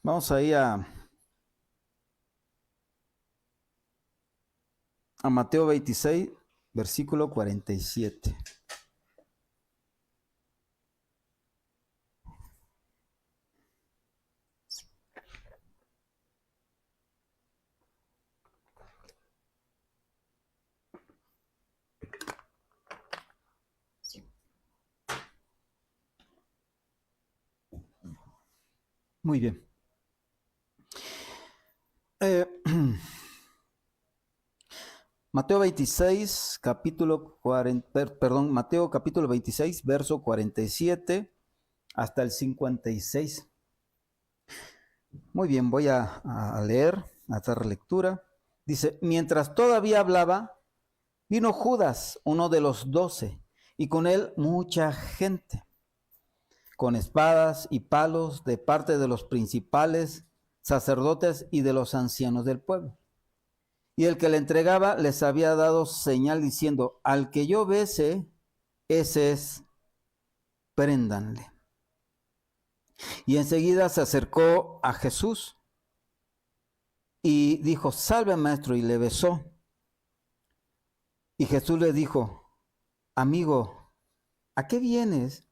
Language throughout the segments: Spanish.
Vamos ahí a Mateo 26, versículo 47. Muy bien. Eh, Mateo 26, capítulo 40, perdón, Mateo capítulo 26, verso 47 hasta el 56. Muy bien, voy a leer, a dar lectura. Dice, mientras todavía hablaba, vino Judas, uno de los 12, y con él mucha gente, con espadas y palos de parte de los principales sacerdotes y de los ancianos del pueblo. Y el que le entregaba les había dado señal diciendo, al que yo bese, ese es, préndanle. Y enseguida se acercó a Jesús y dijo, salve maestro, y le besó. Y Jesús le dijo, amigo, ¿a qué vienes?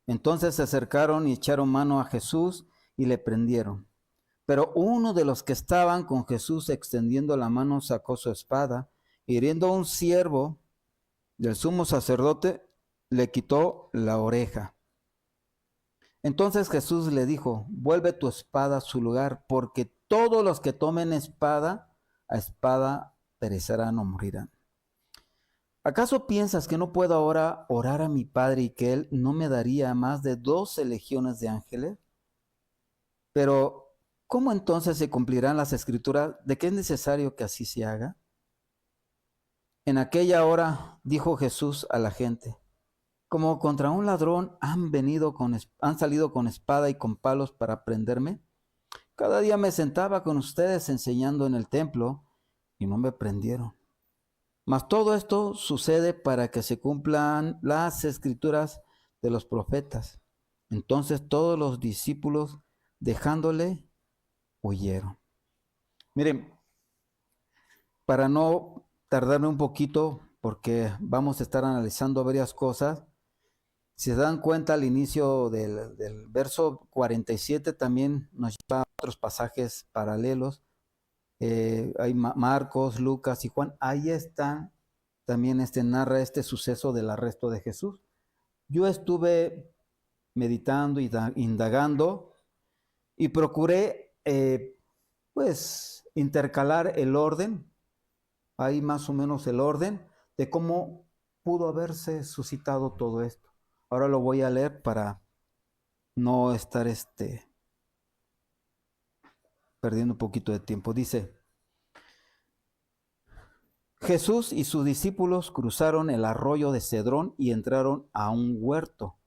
Entonces se acercaron y echaron mano a Jesús y le prendieron. Pero uno de los que estaban con Jesús extendiendo la mano sacó su espada, hiriendo a un siervo del sumo sacerdote, le quitó la oreja. Entonces Jesús le dijo, vuelve tu espada a su lugar, porque todos los que tomen espada, a espada perecerán o morirán. ¿Acaso piensas que no puedo ahora orar a mi Padre y que Él no me daría más de 12 legiones de ángeles? Pero, ¿cómo entonces se cumplirán las escrituras de que es necesario que así se haga? En aquella hora dijo Jesús a la gente, como contra un ladrón han salido con espada y con palos para prenderme. Cada día me sentaba con ustedes enseñando en el templo y no me prendieron. Mas todo esto sucede para que se cumplan las escrituras de los profetas. Entonces todos los discípulos, dejándole, huyeron. Miren, para no tardarme un poquito, porque vamos a estar analizando varias cosas, si se dan cuenta al inicio del verso 47 también nos lleva a otros pasajes paralelos. Hay Marcos, Lucas y Juan. Ahí está también narra este suceso del arresto de Jesús. Yo estuve meditando y indagando y procuré pues intercalar el orden, ahí más o menos el orden de cómo pudo haberse suscitado todo esto. Ahora lo voy a leer para no estar perdiendo un poquito de tiempo. Dice, Jesús y sus discípulos cruzaron el arroyo de Cedrón y entraron a un huerto.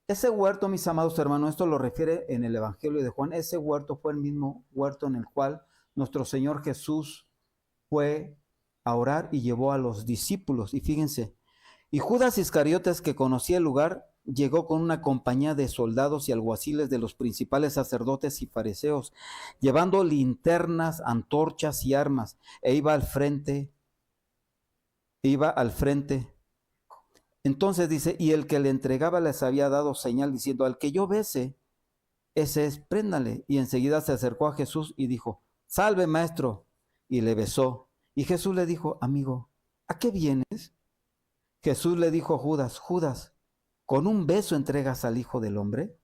Ese huerto, mis amados hermanos, esto lo refiere en el Evangelio de Juan, ese huerto fue el mismo huerto en el cual nuestro Señor Jesús fue a orar y llevó a los discípulos. Y fíjense, y Judas Iscariotes, que conocía el lugar, llegó con una compañía de soldados y alguaciles de los principales sacerdotes y fariseos, llevando linternas, antorchas y armas, e iba al frente. Entonces dice, y el que le entregaba les había dado señal diciendo, al que yo bese, ese es, préndale. Y enseguida se acercó a Jesús y dijo, salve maestro, y le besó. Y Jesús le dijo, amigo, ¿a qué vienes? Jesús le dijo a Judas, Judas, ¿con un beso entregas al Hijo del Hombre?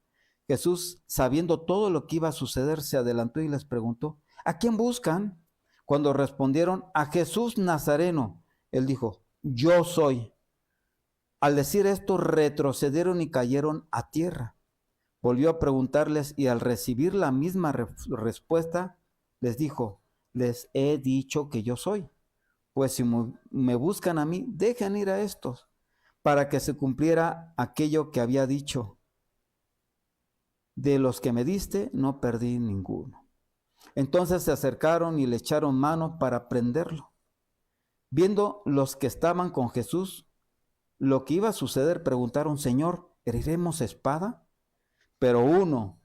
Jesús, sabiendo todo lo que iba a suceder, se adelantó y les preguntó, ¿a quién buscan? Cuando respondieron, a Jesús Nazareno, él dijo, yo soy. Al decir esto, retrocedieron y cayeron a tierra. Volvió a preguntarles y al recibir la misma respuesta, les dijo, les he dicho que yo soy. Pues si me buscan a mí, dejen ir a estos, para que se cumpliera aquello que había dicho. De los que me diste, no perdí ninguno. Entonces se acercaron y le echaron mano para prenderlo. Viendo los que estaban con Jesús lo que iba a suceder, preguntaron, Señor, ¿heriremos espada? Pero uno,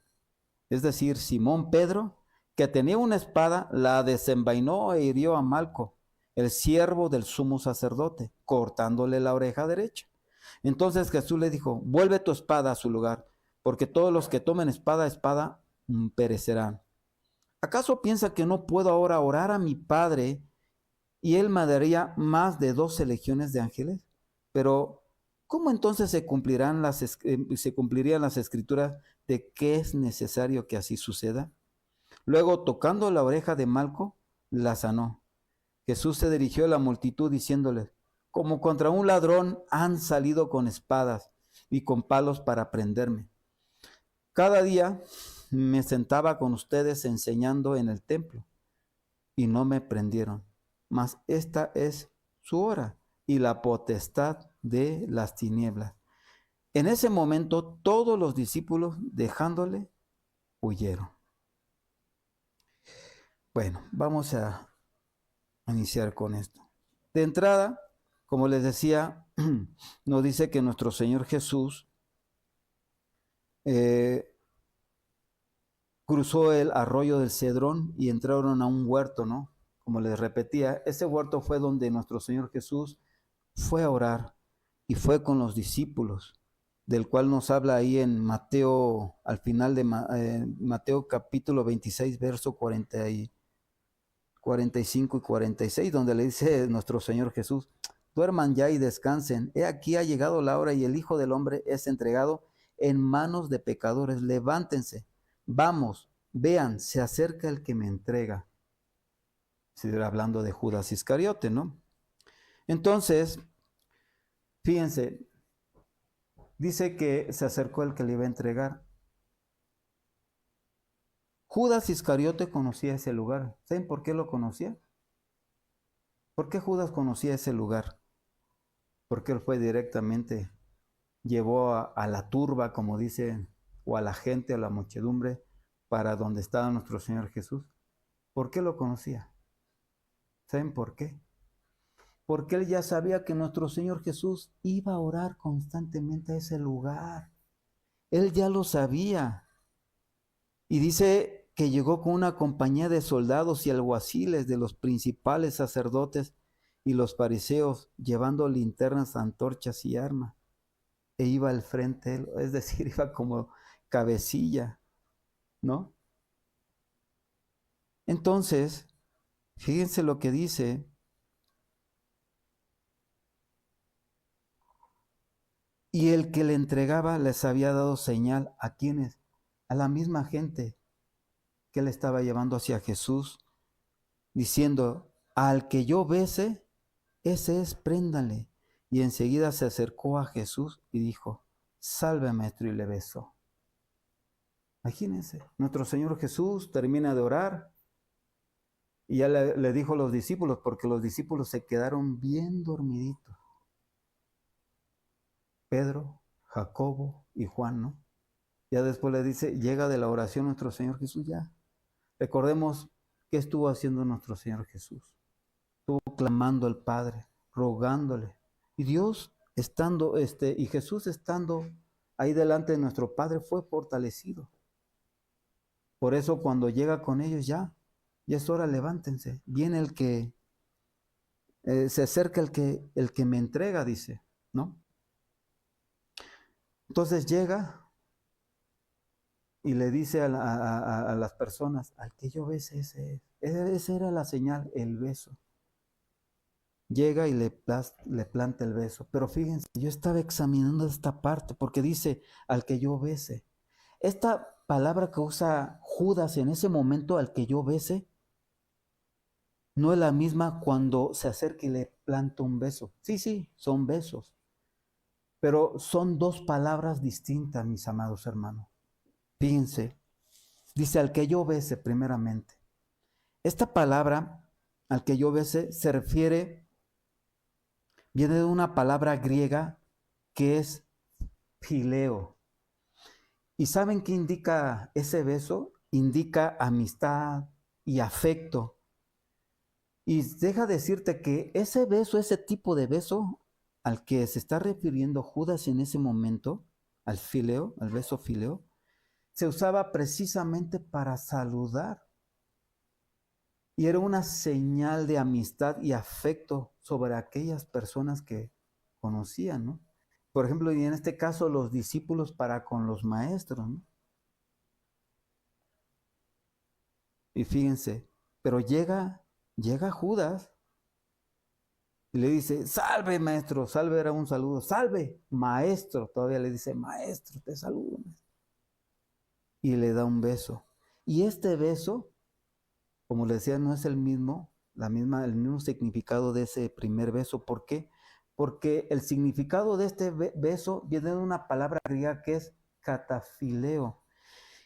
es decir, Simón Pedro, que tenía una espada, la desenvainó e hirió a Malco, el siervo del sumo sacerdote, cortándole la oreja derecha. Entonces Jesús le dijo, vuelve tu espada a su lugar, porque todos los que tomen espada perecerán. ¿Acaso piensa que no puedo ahora orar a mi Padre y él me daría más de 12 legiones de ángeles? Pero, ¿cómo entonces se cumplirían las escrituras de que es necesario que así suceda? Luego, tocando la oreja de Malco, la sanó. Jesús se dirigió a la multitud diciéndoles, como contra un ladrón han salido con espadas y con palos para prenderme. Cada día me sentaba con ustedes enseñando en el templo y no me prendieron, mas esta es su hora y la potestad de las tinieblas. En ese momento todos los discípulos, dejándole, huyeron. Bueno, vamos a iniciar con esto. De entrada, como les decía, nos dice que nuestro Señor Jesús cruzó el arroyo del Cedrón y entraron a un huerto, ¿no? Como les repetía, ese huerto fue donde nuestro Señor Jesús fue a orar y fue con los discípulos, del cual nos habla ahí en Mateo, al final de Mateo capítulo 26, verso 45 y 46, donde le dice nuestro Señor Jesús, duerman ya y descansen, he aquí ha llegado la hora y el Hijo del Hombre es entregado en manos de pecadores, levántense, vamos, vean, se acerca el que me entrega. Hablando de Judas Iscariote, ¿no? Entonces, fíjense, dice que se acercó el que le iba a entregar. Judas Iscariote conocía ese lugar. ¿Saben por qué lo conocía? ¿Por qué Judas conocía ese lugar? Porque él fue directamente, llevó a la turba, como dicen, o a la gente, a la muchedumbre, para donde estaba nuestro Señor Jesús. ¿Por qué lo conocía? ¿Saben por qué? Porque él ya sabía que nuestro Señor Jesús iba a orar constantemente a ese lugar. Él ya lo sabía. Y dice que llegó con una compañía de soldados y alguaciles de los principales sacerdotes y los fariseos, llevando linternas, antorchas y armas. E iba al frente, es decir, iba como cabecilla, ¿no? Entonces, fíjense lo que dice. Y el que le entregaba les había dado señal a quienes, a la misma gente que le estaba llevando hacia Jesús, diciendo, al que yo bese, ese es, préndanle. Y enseguida se acercó a Jesús y dijo, salve maestro, y le besó. Imagínense, nuestro Señor Jesús termina de orar y ya le dijo a los discípulos, porque los discípulos se quedaron bien dormiditos. Pedro, Jacobo y Juan, ¿no? Ya después le dice, llega de la oración nuestro Señor Jesús ya. Recordemos qué estuvo haciendo nuestro Señor Jesús. Estuvo clamando al Padre, rogándole. Y Dios estando, y Jesús estando ahí delante de nuestro Padre fue fortalecido. Por eso cuando llega con ellos ya es hora, levántense. Viene el que, se acerca el que me entrega, dice, ¿no? Entonces llega y le dice a las personas, al que yo bese, ese es. Esa era la señal, el beso. Llega y le planta el beso. Pero fíjense, yo estaba examinando esta parte porque dice, al que yo bese. Esta palabra que usa Judas en ese momento, al que yo bese, no es la misma cuando se acerca y le planta un beso. Sí, son besos. Pero son dos palabras distintas, mis amados hermanos. Fíjense, dice al que yo bese primeramente. Esta palabra, al que yo bese, se refiere, viene de una palabra griega que es phileo. ¿Y saben qué indica ese beso? Indica amistad y afecto. Y deja decirte que ese beso, ese tipo de beso al que se está refiriendo Judas en ese momento, al phileo, al beso phileo, se usaba precisamente para saludar. Y era una señal de amistad y afecto sobre aquellas personas que conocían, ¿no? Por ejemplo, y en este caso los discípulos para con los maestros, ¿no? Y fíjense, pero llega Judas y le dice, salve maestro, salve era un saludo, salve maestro, todavía le dice, maestro, te saludo. Y le da un beso. Y este beso, como le decía, no es el mismo significado de ese primer beso. ¿Por qué? Porque el significado de este beso viene de una palabra griega que es catafileo.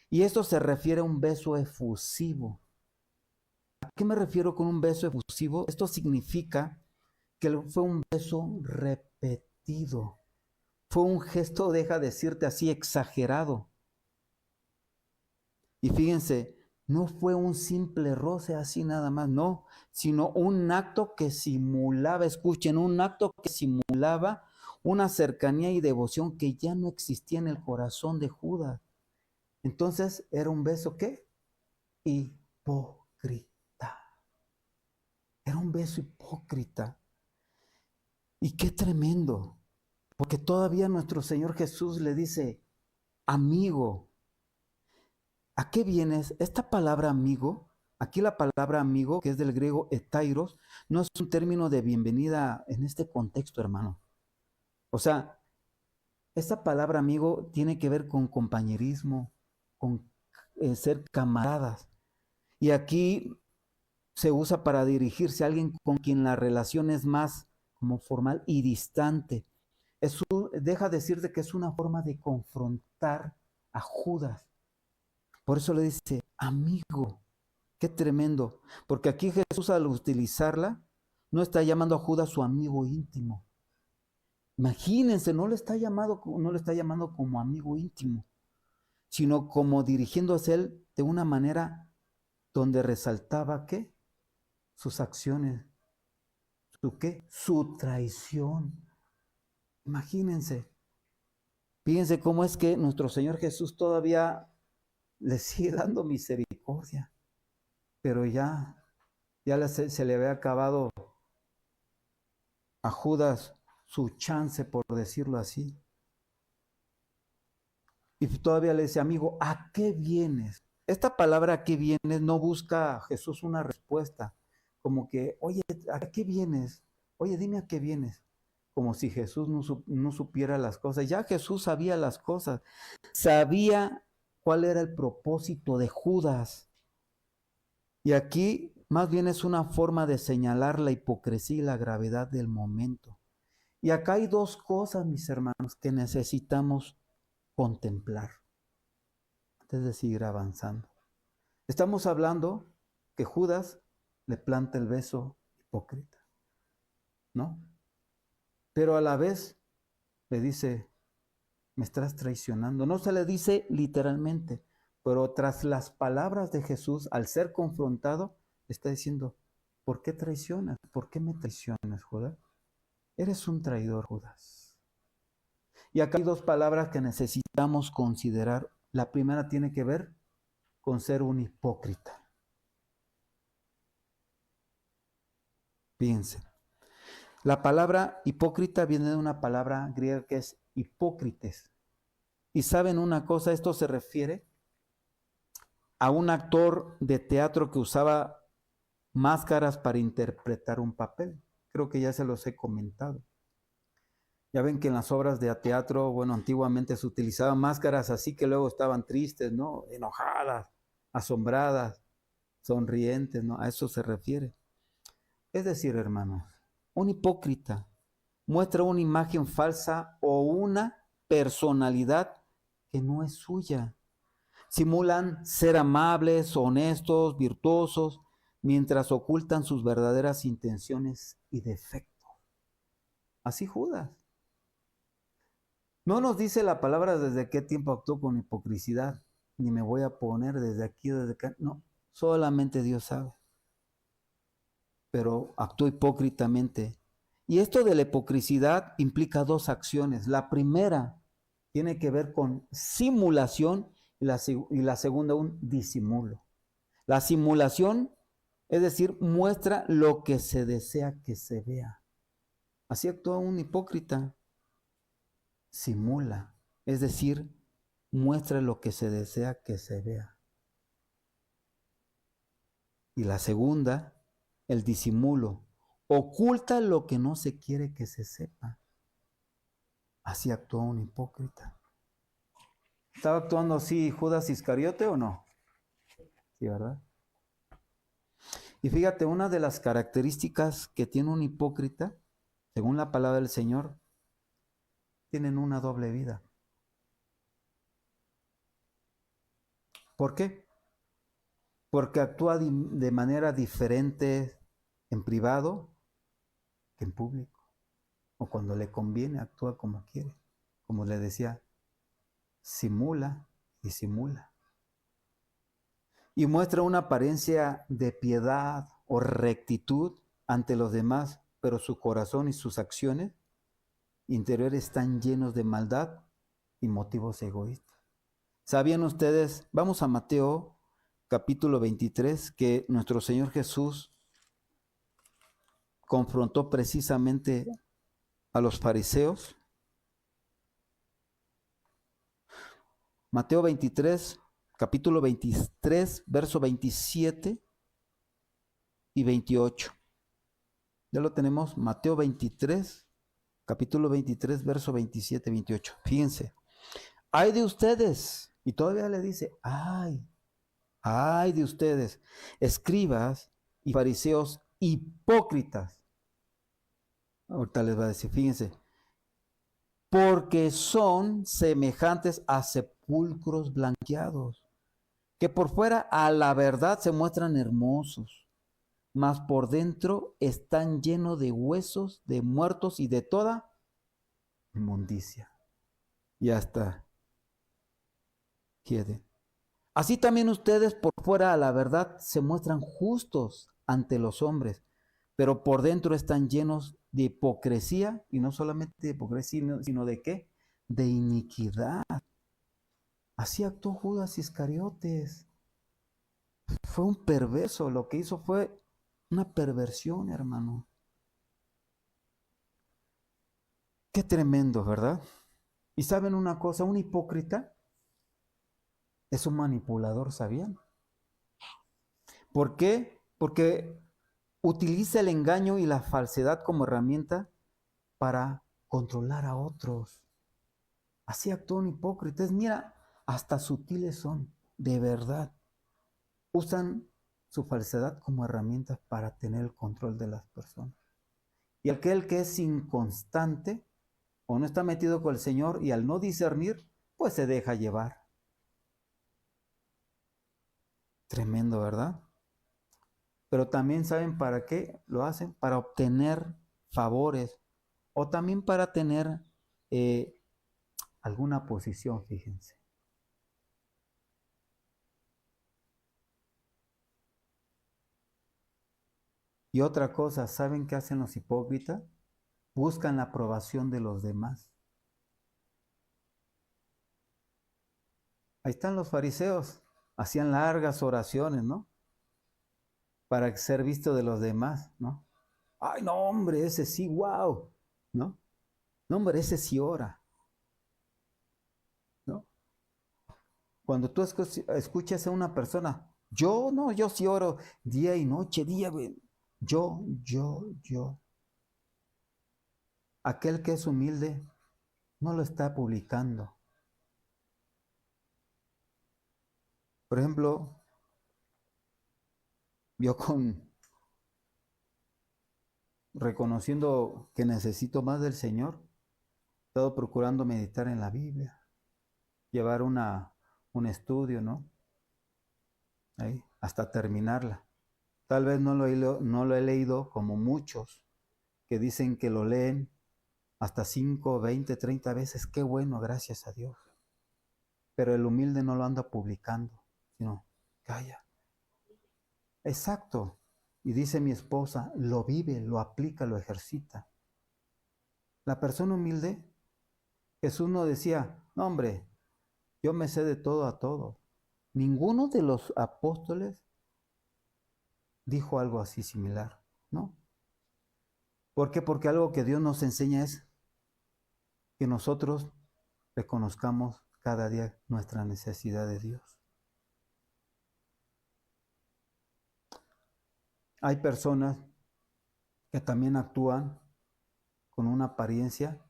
Y esto se refiere a un beso efusivo. ¿A qué me refiero con un beso efusivo? Esto significa que fue un beso repetido. Fue un gesto, deja decirte así, exagerado. Y fíjense, no fue un simple roce así nada más, no, sino un acto que simulaba, escuchen, un acto que simulaba una cercanía y devoción que ya no existía en el corazón de Judas. Entonces, ¿era un beso qué? Hipócrita. Era un beso hipócrita. Y qué tremendo, porque todavía nuestro Señor Jesús le dice, amigo. ¿A qué vienes? Esta palabra amigo, aquí la palabra amigo, que es del griego etairos, no es un término de bienvenida en este contexto, hermano. O sea, esta palabra amigo tiene que ver con compañerismo, con ser camaradas. Y aquí se usa para dirigirse a alguien con quien la relación es más como formal y distante. Deja decirte que es una forma de confrontar a Judas. Por eso le dice, amigo, qué tremendo. Porque aquí Jesús al utilizarla, no está llamando a Judas su amigo íntimo. Imagínense, no le está llamando como amigo íntimo, sino como dirigiéndose a él de una manera donde resaltaba ¿qué? Sus acciones, su traición. Imagínense. Fíjense cómo es que nuestro Señor Jesús todavía le sigue dando misericordia, pero ya se le había acabado a Judas su chance, por decirlo así. Y todavía le dice, amigo, ¿a qué vienes? Esta palabra ¿a qué vienes? No busca a Jesús una respuesta, como que, oye, ¿a qué vienes? Oye, dime a qué vienes. Como si Jesús no supiera las cosas. Ya Jesús sabía las cosas, sabía cuál era el propósito de Judas. Y aquí más bien es una forma de señalar la hipocresía y la gravedad del momento. Y acá hay dos cosas, mis hermanos, que necesitamos contemplar antes de seguir avanzando. Estamos hablando que Judas le planta el beso hipócrita, ¿no? Pero a la vez le dice, me estás traicionando. No se le dice literalmente, pero tras las palabras de Jesús, al ser confrontado, está diciendo, ¿por qué traicionas? ¿Por qué me traicionas, Judas? Eres un traidor, Judas. Y acá hay dos palabras que necesitamos considerar. La primera tiene que ver con ser un hipócrita. Fíjense, la palabra hipócrita viene de una palabra griega que es hipócrites. Y saben una cosa, esto se refiere a un actor de teatro que usaba máscaras para interpretar un papel. Creo que ya se los he comentado. Ya ven que en las obras de teatro, bueno, antiguamente se utilizaban máscaras así que luego estaban tristes, ¿no? Enojadas, asombradas, sonrientes, ¿no? A eso se refiere. Es decir, hermanos, un hipócrita muestra una imagen falsa o una personalidad que no es suya. Simulan ser amables, honestos, virtuosos, mientras ocultan sus verdaderas intenciones y defectos. Así Judas. No nos dice la palabra desde qué tiempo actuó con hipocresía, ni me voy a poner desde aquí o desde acá. No, solamente Dios sabe. Pero actuó hipócritamente. Y esto de la hipocresía implica dos acciones. La primera tiene que ver con simulación y la segunda un disimulo. La simulación, es decir, muestra lo que se desea que se vea. Así actúa un hipócrita. Simula, es decir, muestra lo que se desea que se vea. Y la segunda, el disimulo, oculta lo que no se quiere que se sepa. Así actúa un hipócrita. ¿Estaba actuando así Judas Iscariote o no? Sí, ¿verdad? Y fíjate, una de las características que tiene un hipócrita, según la palabra del Señor, tienen una doble vida. ¿Por qué? Porque actúa de manera diferente en privado que en público. O cuando le conviene, actúa como quiere. Como le decía, simula y simula. Y muestra una apariencia de piedad o rectitud ante los demás, pero su corazón y sus acciones interiores están llenos de maldad y motivos egoístas. ¿Sabían ustedes? Vamos a Mateo capítulo 23, que nuestro Señor Jesús confrontó precisamente a los fariseos. Mateo 23, capítulo 23, verso 27 y 28. Ya lo tenemos, Mateo 23, capítulo 23, verso 27 y 28. Fíjense, ay de ustedes, y todavía le dice, ay de ustedes, escribas y fariseos hipócritas. Ahorita les va a decir, fíjense, porque son semejantes a sepulcros blanqueados, que por fuera a la verdad se muestran hermosos, mas por dentro están llenos de huesos, de muertos y de toda inmundicia. Y hasta quede. Así también ustedes por fuera a la verdad se muestran justos ante los hombres, pero por dentro están llenos de hipocresía, y no solamente de hipocresía, sino de ¿qué? De iniquidad. Así actuó Judas Iscariotes. Fue un perverso, lo que hizo fue una perversión, hermano. Qué tremendo, ¿verdad? Y saben una cosa, un hipócrita es un manipulador, ¿sabían? ¿Por qué? Porque utiliza el engaño y la falsedad como herramienta para controlar a otros. Así actúa un hipócrita. Mira, hasta sutiles son, de verdad. Usan su falsedad como herramienta para tener el control de las personas. Y aquel que es inconstante o no está metido con el Señor y al no discernir, pues se deja llevar. Tremendo, ¿verdad? Pero también saben para qué lo hacen, para obtener favores o también para tener alguna posición, fíjense. Y otra cosa, ¿saben qué hacen los hipócritas? Buscan la aprobación de los demás. Ahí están los fariseos, hacían largas oraciones, ¿no? Para ser visto de los demás, ¿no? Ay, no, hombre, ese sí, wow, ¿no? No, hombre, ese sí ora, ¿no? Cuando tú escuchas a una persona, yo no, yo sí oro día y noche, yo. Aquel que es humilde no lo está publicando. Por ejemplo, yo reconociendo que necesito más del Señor, he estado procurando meditar en la Biblia, llevar un estudio, ¿no? Ahí, hasta terminarla. Tal vez no lo he leído como muchos que dicen que lo leen hasta 5, 20, 30 veces. Qué bueno, gracias a Dios. Pero el humilde no lo anda publicando, sino calla. Exacto. Y dice mi esposa, lo vive, lo aplica, lo ejercita. La persona humilde, Jesús no decía, no hombre, yo me sé de todo a todo. Ninguno de los apóstoles dijo algo así similar, ¿no? ¿Por qué? Porque algo que Dios nos enseña es que nosotros reconozcamos cada día nuestra necesidad de Dios. Hay personas que también actúan con una apariencia,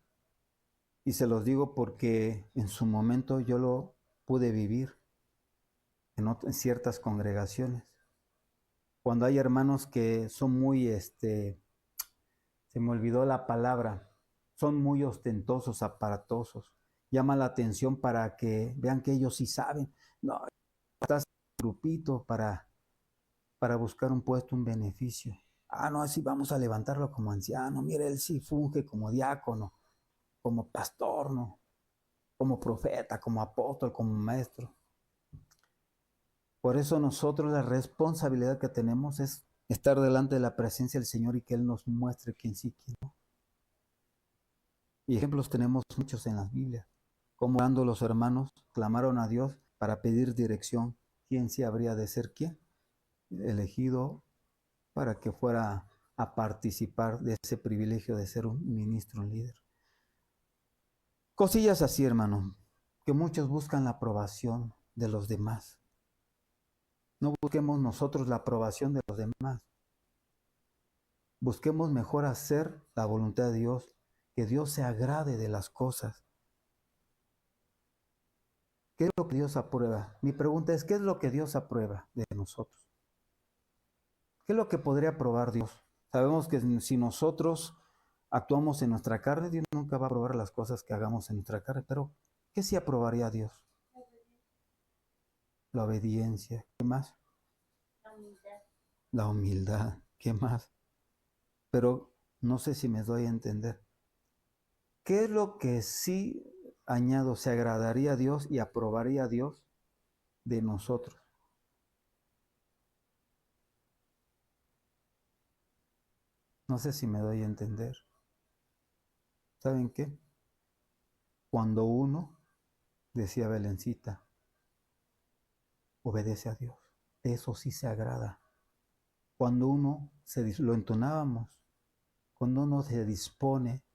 y se los digo porque en su momento yo lo pude vivir en ciertas congregaciones. Cuando hay hermanos que son muy, se me olvidó la palabra, son muy ostentosos, aparatosos, llama la atención para que vean que ellos sí saben. No, estás en un grupito para buscar un puesto, un beneficio. Ah, no, así vamos a levantarlo como anciano. Mire, él sí funge como diácono, como pastor, ¿no? Como profeta, como apóstol, como maestro. Por eso nosotros la responsabilidad que tenemos es estar delante de la presencia del Señor y que Él nos muestre quién sí, quién no. Y ejemplos tenemos muchos en las Biblias. Como orando los hermanos clamaron a Dios para pedir dirección. ¿Quién sí habría de ser quién? Elegido para que fuera a participar de ese privilegio de ser un ministro, un líder. Cosillas así, hermano, que muchos buscan la aprobación de los demás. No busquemos nosotros la aprobación de los demás. Busquemos mejor hacer la voluntad de Dios, que Dios se agrade de las cosas. ¿Qué es lo que Dios aprueba? Mi pregunta es, ¿qué es lo que Dios aprueba de nosotros? ¿Qué es lo que podría aprobar Dios? Sabemos que si nosotros actuamos en nuestra carne, Dios nunca va a aprobar las cosas que hagamos en nuestra carne, pero ¿qué sí aprobaría Dios? La obediencia. ¿Qué más? La humildad. La humildad. ¿Qué más? Pero no sé si me doy a entender. ¿Qué es lo que sí, añado, se agradaría a Dios y aprobaría a Dios de nosotros? No sé si me doy a entender. ¿Saben qué? Cuando uno, decía Belencita, obedece a Dios, eso sí se agrada. Cuando uno, lo entonábamos, cuando uno se dispone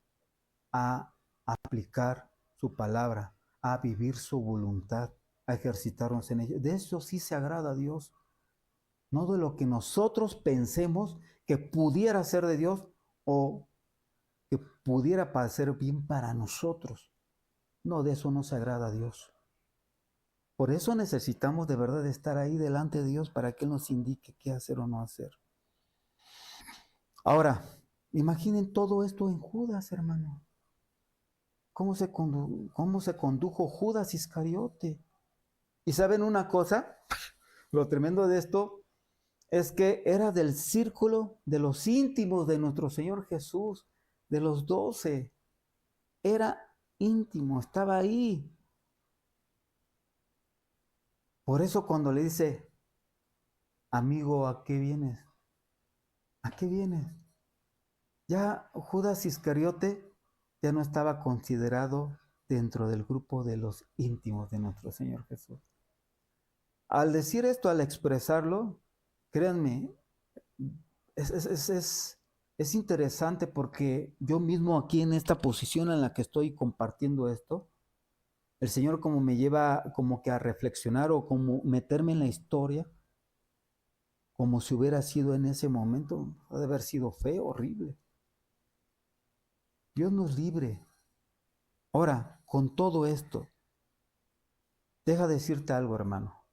a aplicar su palabra, a vivir su voluntad, a ejercitarnos en ello, de eso sí se agrada a Dios. No de lo que nosotros pensemos que pudiera ser de Dios o que pudiera parecer bien para nosotros. No, de eso no se agrada a Dios. Por eso necesitamos de verdad estar ahí delante de Dios para que Él nos indique qué hacer o no hacer. Ahora, imaginen todo esto en Judas, hermano. ¿Cómo se condujo Judas Iscariote? Y saben una cosa, lo tremendo de esto es que era del círculo de los íntimos de nuestro Señor Jesús, de los 12. Era íntimo, estaba ahí. Por eso cuando le dice, amigo, ¿a qué vienes? ¿A qué vienes? Ya Judas Iscariote ya no estaba considerado dentro del grupo de los íntimos de nuestro Señor Jesús. Al decir esto, al expresarlo, créanme, es interesante porque yo mismo aquí en esta posición en la que estoy compartiendo esto, el Señor como me lleva como que a reflexionar o como meterme en la historia, como si hubiera sido en ese momento, ha de haber sido feo, horrible. Dios nos libre. Ahora, con todo esto, deja decirte algo, hermano.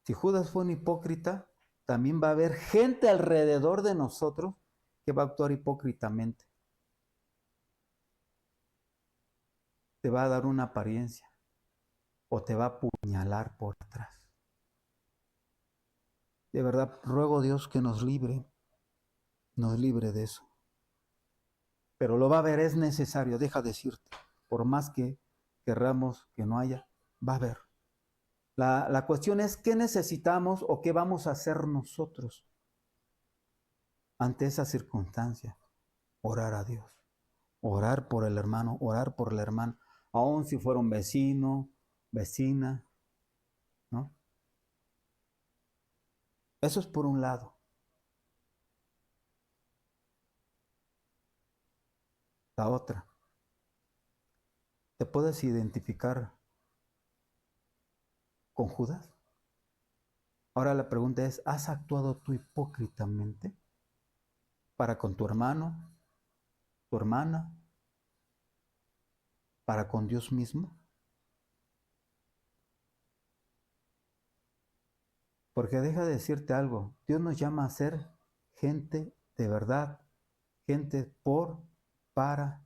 Si Judas fue un hipócrita, también va a haber gente alrededor de nosotros que va a actuar hipócritamente. Te va a dar una apariencia o te va a apuñalar por atrás. De verdad, ruego a Dios que nos libre de eso. Pero lo va a haber, es necesario, deja decirte. Por más que querramos que no haya, va a haber. La cuestión es qué necesitamos o qué vamos a hacer nosotros ante esa circunstancia. Orar a Dios, orar por el hermano, orar por la hermana, aun si fueron vecino, vecina, ¿no? Eso es por un lado. La otra, ¿te puedes identificar con Judas? Ahora la pregunta es, ¿has actuado tú hipócritamente para con tu hermano, tu hermana, para con Dios mismo? Porque deja de decirte algo, Dios nos llama a ser gente de verdad, gente por, para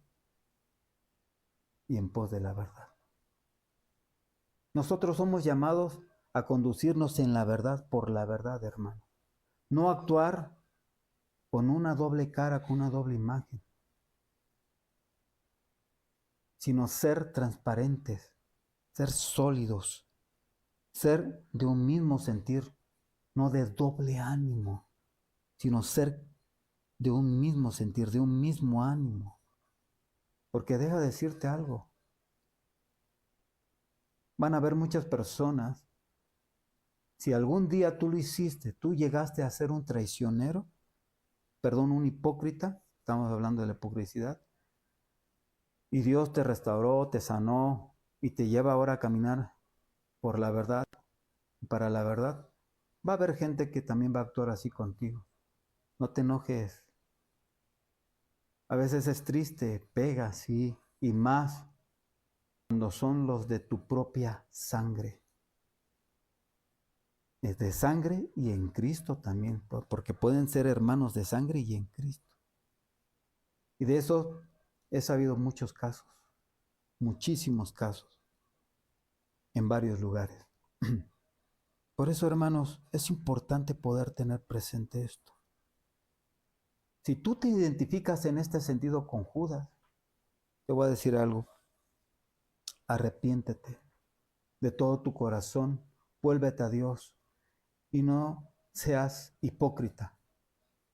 y en pos de la verdad. Nosotros somos llamados a conducirnos en la verdad por la verdad, hermano. No actuar con una doble cara, con una doble imagen, sino ser transparentes, ser sólidos, ser de un mismo sentir, no de doble ánimo, sino ser de un mismo sentir, de un mismo ánimo. Porque deja de decirte algo, van a haber muchas personas, si algún día tú lo hiciste, tú llegaste a ser un traicionero, perdón, un hipócrita, estamos hablando de la hipocresía, y Dios te restauró, te sanó y te lleva ahora a caminar por la verdad, para la verdad, va a haber gente que también va a actuar así contigo. No te enojes. A veces es triste, pega, sí, y más cuando son los de tu propia sangre. Es de sangre y en Cristo también, porque pueden ser hermanos de sangre y en Cristo. Y de eso he sabido muchos casos, muchísimos casos, en varios lugares. Por eso, hermanos, es importante poder tener presente esto. Si tú te identificas en este sentido con Judas, te voy a decir algo, arrepiéntete de todo tu corazón, vuélvete a Dios y no seas hipócrita,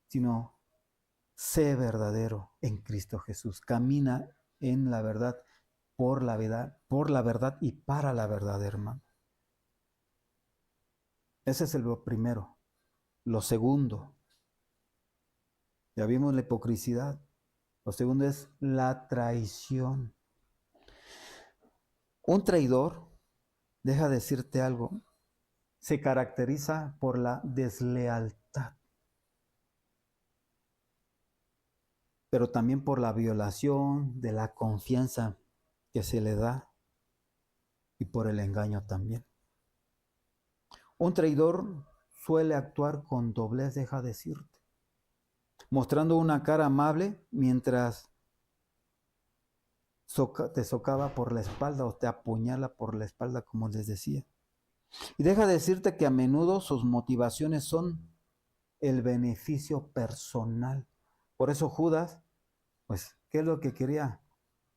sino sé verdadero en Cristo Jesús. Camina en la verdad, por la verdad y para la verdad, hermano. Ese es lo primero. Lo segundo, ya vimos la hipocresía. Lo segundo es la traición. Un traidor, deja decirte algo, se caracteriza por la deslealtad, pero también por la violación de la confianza que se le da y por el engaño también. Un traidor suele actuar con doblez, deja decirte, mostrando una cara amable mientras te socava por la espalda o te apuñala por la espalda, como les decía. Y deja decirte que a menudo sus motivaciones son el beneficio personal. Por eso Judas, pues, ¿qué es lo que quería?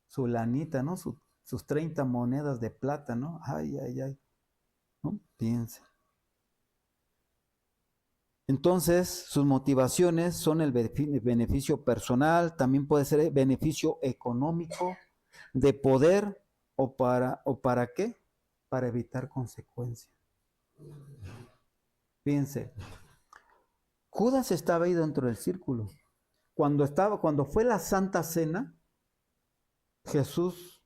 Su lanita, ¿no? Sus 30 monedas de plata, ¿no? Ay, ay, ay. ¿No? Piense. Entonces, sus motivaciones son el beneficio personal, también puede ser el beneficio económico, de poder o para qué? Para evitar consecuencias. Fíjense, Judas estaba ahí dentro del círculo. Cuando fue la Santa Cena, Jesús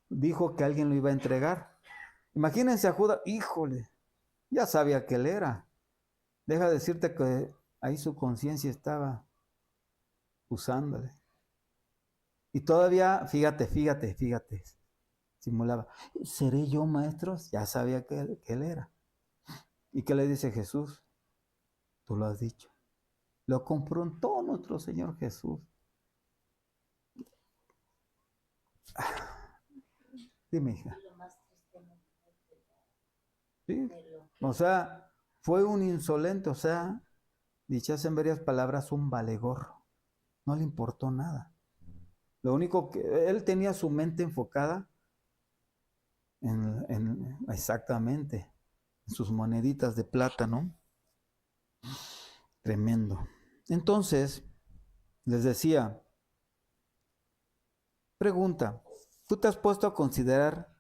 dijo que alguien lo iba a entregar. Imagínense a Judas, híjole, ya sabía que él era. Deja de decirte que ahí su conciencia estaba usándole. Y todavía, fíjate, simulaba, ¿seré yo, maestros? Ya sabía que él era. ¿Y qué le dice Jesús? Tú lo has dicho. Lo confrontó nuestro Señor Jesús. Dime, hija. ¿Sí? O sea, fue un insolente, o sea, dichas en varias palabras, un valegorro. No le importó nada. Lo único que él tenía su mente enfocada exactamente en sus moneditas de plata, ¿no? Tremendo. Entonces, les decía, pregunta, ¿Tú te has puesto a considerar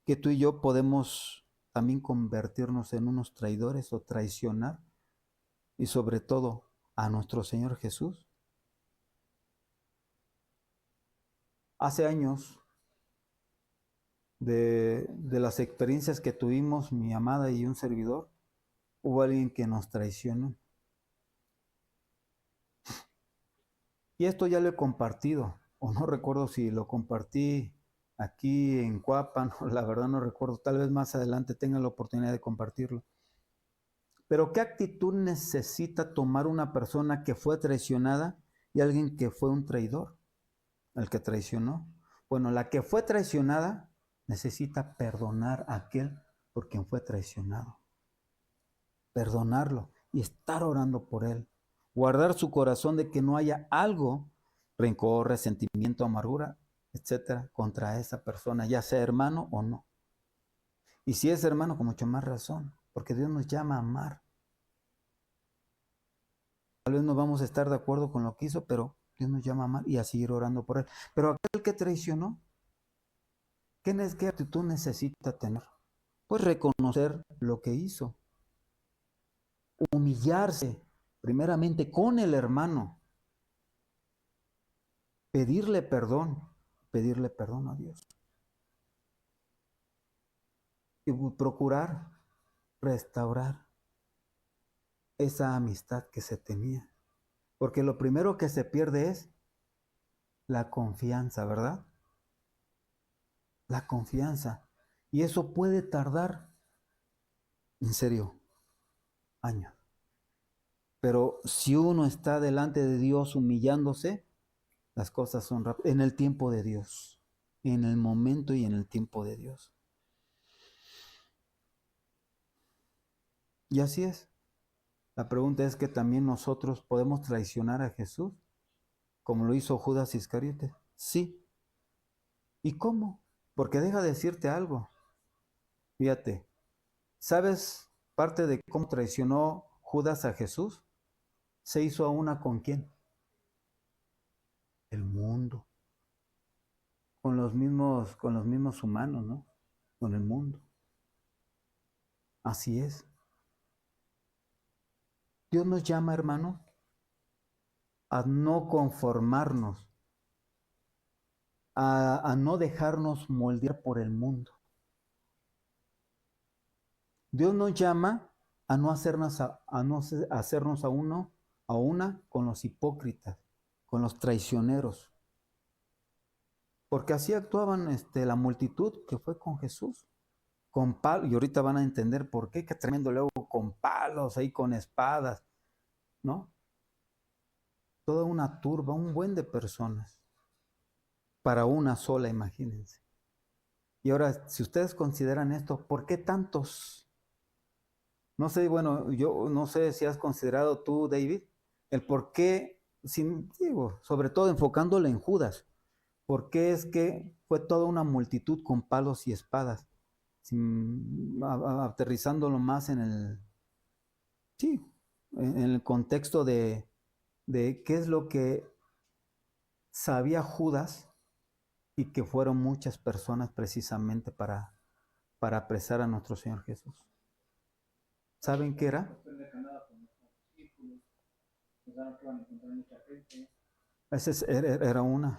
que tú y yo podemos también convertirnos en unos traidores o traicionar? Y sobre todo a nuestro Señor Jesús. Hace años, de las experiencias que tuvimos, mi amada y un servidor, hubo alguien que nos traicionó. Y esto ya lo he compartido, o no recuerdo si lo compartí aquí en Cuapan, la verdad no recuerdo, tal vez más adelante tenga la oportunidad de compartirlo. Pero ¿qué actitud necesita tomar una persona que fue traicionada y alguien que fue un traidor? El que traicionó. Bueno, la que fue traicionada necesita perdonar a aquel por quien fue traicionado. Perdonarlo y estar orando por él. Guardar su corazón de que no haya algo, rencor, resentimiento, amargura, etcétera, contra esa persona, ya sea hermano o no. Y si es hermano, con mucho más razón, porque Dios nos llama a amar. Tal vez no vamos a estar de acuerdo con lo que hizo, pero Dios nos llama a amar y a seguir orando por él. Pero aquel que traicionó, ¿qué actitud necesita tener? Pues reconocer lo que hizo. Humillarse primeramente con el hermano. Pedirle perdón a Dios. Y procurar restaurar esa amistad que se tenía. Porque lo primero que se pierde es la confianza, ¿verdad? La confianza. Y eso puede tardar, en serio, años. Pero si uno está delante de Dios humillándose, las cosas son rápidas. En el tiempo de Dios. En el momento y en el tiempo de Dios. Y así es. La pregunta es que también nosotros podemos traicionar a Jesús, como lo hizo Judas Iscariote. Sí. ¿Y cómo? Porque deja de decirte algo. Fíjate, ¿sabes parte de cómo traicionó Judas a Jesús? Se hizo a una con quién? El mundo. Con los mismos humanos, ¿no? Con el mundo. Así es. Dios nos llama, hermano, a no conformarnos, a no dejarnos moldear por el mundo. Dios nos llama a no hacernos a una con los hipócritas, con los traicioneros. Porque así actuaban la multitud que fue con Jesús. Con palos, y ahorita van a entender por qué, que tremendo luego con palos, ahí con espadas, ¿no? Toda una turba, un buen de personas, para una sola, imagínense. Y ahora, si ustedes consideran esto, ¿por qué tantos? No sé, bueno, yo no sé si has considerado tú, David, el por qué, digo, sobre todo enfocándole en Judas, por qué es que fue toda una multitud con palos y espadas, aterrizándolo más en el, sí, en el contexto de qué es lo que sabía Judas y que fueron muchas personas precisamente para apresar a nuestro Señor Jesús. ¿Saben qué era? Esa era una.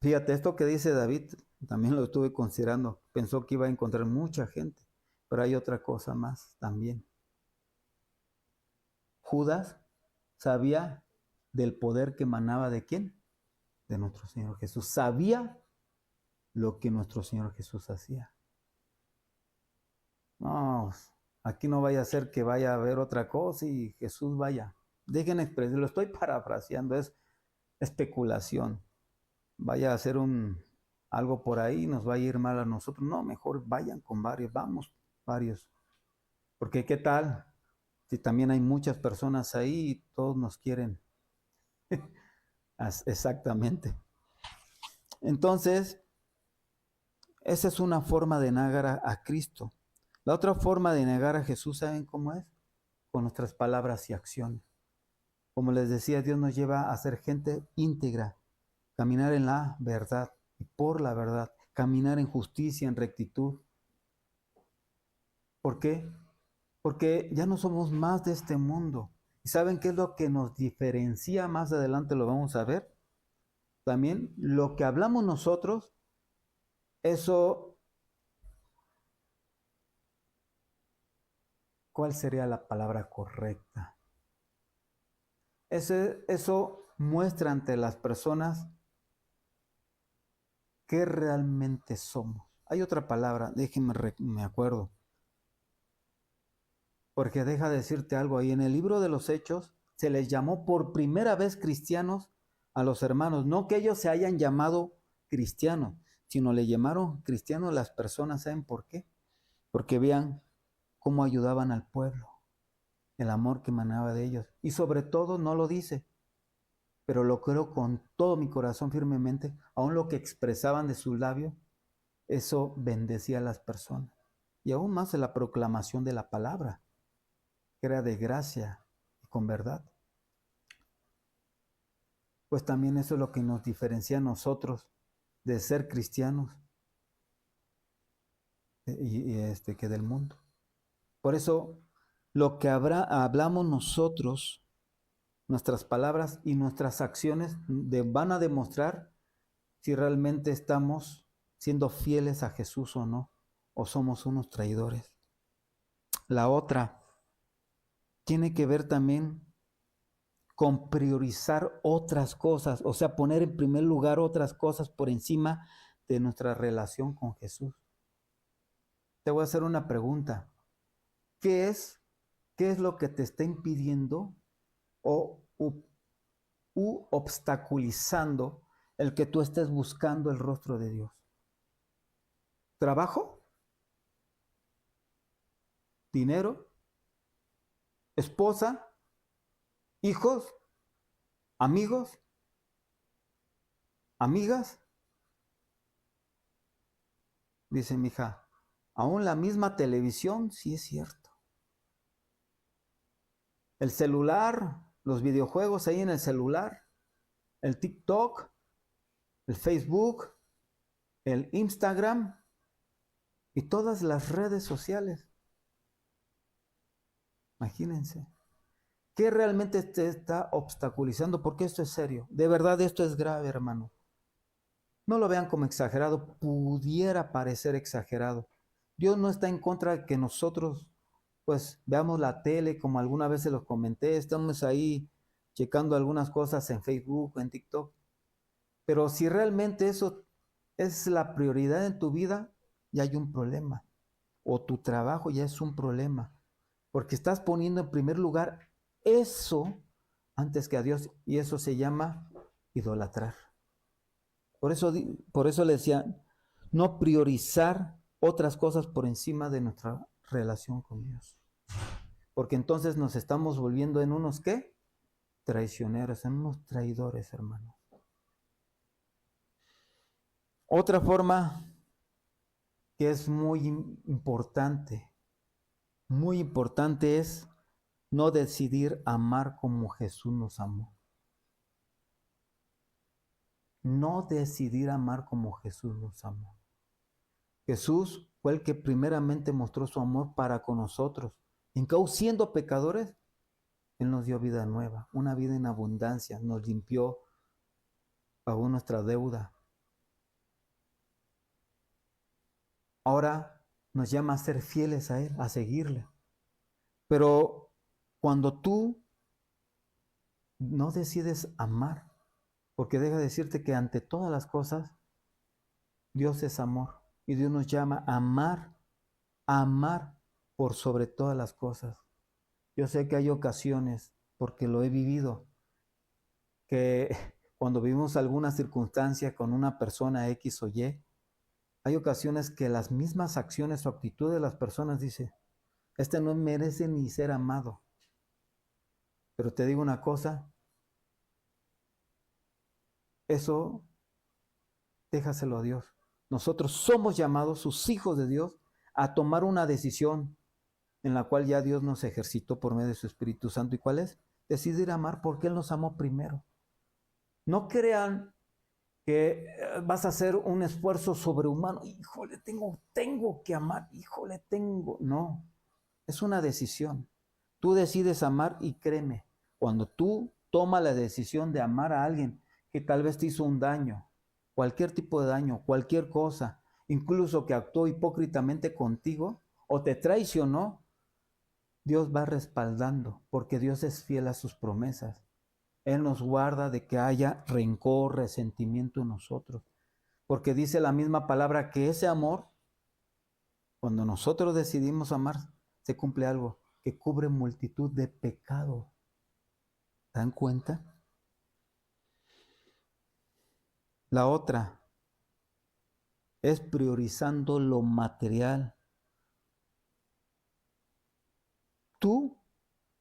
Fíjate, esto que dice David, también lo estuve considerando. Pensó que iba a encontrar mucha gente, pero hay otra cosa más también. Judas sabía del poder que emanaba de quién? De nuestro Señor Jesús. Sabía lo que nuestro Señor Jesús hacía. No, aquí no vaya a ser que vaya a haber otra cosa y Jesús vaya. Dejen expresar, lo estoy parafraseando, es especulación. Vaya a hacer algo por ahí, nos va a ir mal a nosotros. No, mejor vayan con varios, vamos varios. Porque ¿qué tal? Si también hay muchas personas ahí y todos nos quieren. Exactamente. Entonces, esa es una forma de negar a Cristo. La otra forma de negar a Jesús, ¿saben cómo es? Con nuestras palabras y acciones. Como les decía, Dios nos lleva a ser gente íntegra, caminar en la verdad y por la verdad, caminar en justicia, en rectitud. ¿Por qué? Porque ya no somos más de este mundo. ¿Y saben qué es lo que nos diferencia? Más adelante lo vamos a ver. También lo que hablamos nosotros, eso, ¿cuál sería la palabra correcta? Eso muestra ante las personas qué realmente somos. Hay otra palabra, déjenme me acuerdo. Porque deja decirte algo ahí. En el libro de los Hechos se les llamó por primera vez cristianos a los hermanos. No que ellos se hayan llamado cristianos, sino le llamaron cristianos las personas. ¿Saben por qué? Porque vean cómo ayudaban al pueblo, el amor que emanaba de ellos. Y sobre todo, no lo dice, pero lo creo con todo mi corazón firmemente, aún lo que expresaban de sus labios, eso bendecía a las personas. Y aún más en la proclamación de la palabra, que era de gracia y con verdad. Pues también eso es lo que nos diferencia a nosotros de ser cristianos que del mundo. Por eso, lo que hablamos nosotros, nuestras palabras y nuestras acciones van a demostrar si realmente estamos siendo fieles a Jesús o no, o somos unos traidores. La otra tiene que ver también con priorizar otras cosas, o sea, poner en primer lugar otras cosas por encima de nuestra relación con Jesús. Te voy a hacer una pregunta. ¿Qué es lo que te está impidiendo u obstaculizando el que tú estés buscando el rostro de Dios? ¿Trabajo? ¿Dinero? ¿Esposa? ¿Hijos? ¿Amigos? ¿Amigas? Dice mi hija, aún la misma televisión, sí es cierto. El celular, los videojuegos ahí en el celular, el TikTok, el Facebook, el Instagram y todas las redes sociales. Imagínense. ¿Qué realmente te está obstaculizando? Porque esto es serio. De verdad esto es grave, hermano. No lo vean como exagerado. Pudiera parecer exagerado. Dios no está en contra de que nosotros pues veamos la tele, como alguna vez se los comenté. Estamos ahí checando algunas cosas en Facebook, en TikTok. Pero si realmente eso es la prioridad en tu vida, ya hay un problema. O tu trabajo ya es un problema. Porque estás poniendo en primer lugar eso antes que a Dios. Y eso se llama idolatrar. Por eso le decía, no priorizar otras cosas por encima de nuestra relación con Dios. Porque entonces nos estamos volviendo en unos ¿qué? Traicioneros, en unos traidores, hermano. Otra forma que es muy importante es no decidir amar como Jesús nos amó. No decidir amar como Jesús nos amó. Jesús fue el que primeramente mostró su amor para con nosotros. En que aun siendo pecadores, Él nos dio vida nueva, una vida en abundancia, nos limpió, pagó nuestra deuda. Ahora nos llama a ser fieles a Él, a seguirle. Pero cuando tú no decides amar, porque deja de decirte que ante todas las cosas, Dios es amor. Y Dios nos llama a amar por sobre todas las cosas. Yo sé que hay ocasiones, porque lo he vivido, que cuando vivimos alguna circunstancia con una persona X o Y, hay ocasiones que las mismas acciones o actitudes de las personas dicen, este no merece ni ser amado. Pero te digo una cosa, eso déjaselo a Dios. Nosotros somos llamados, sus hijos de Dios, a tomar una decisión en la cual ya Dios nos ejercitó por medio de su Espíritu Santo. ¿Y cuál es? Decidir amar porque Él nos amó primero. No crean que vas a hacer un esfuerzo sobrehumano. Híjole, tengo que amar, No, es una decisión. Tú decides amar y créeme, cuando tú tomas la decisión de amar a alguien que tal vez te hizo un daño, cualquier tipo de daño, cualquier cosa, incluso que actuó hipócritamente contigo o te traicionó, Dios va respaldando, porque Dios es fiel a sus promesas. Él nos guarda de que haya rencor, resentimiento en nosotros. Porque dice la misma palabra que ese amor, cuando nosotros decidimos amar, se cumple algo que cubre multitud de pecados. ¿Dan cuenta? La otra es priorizando lo material. Tú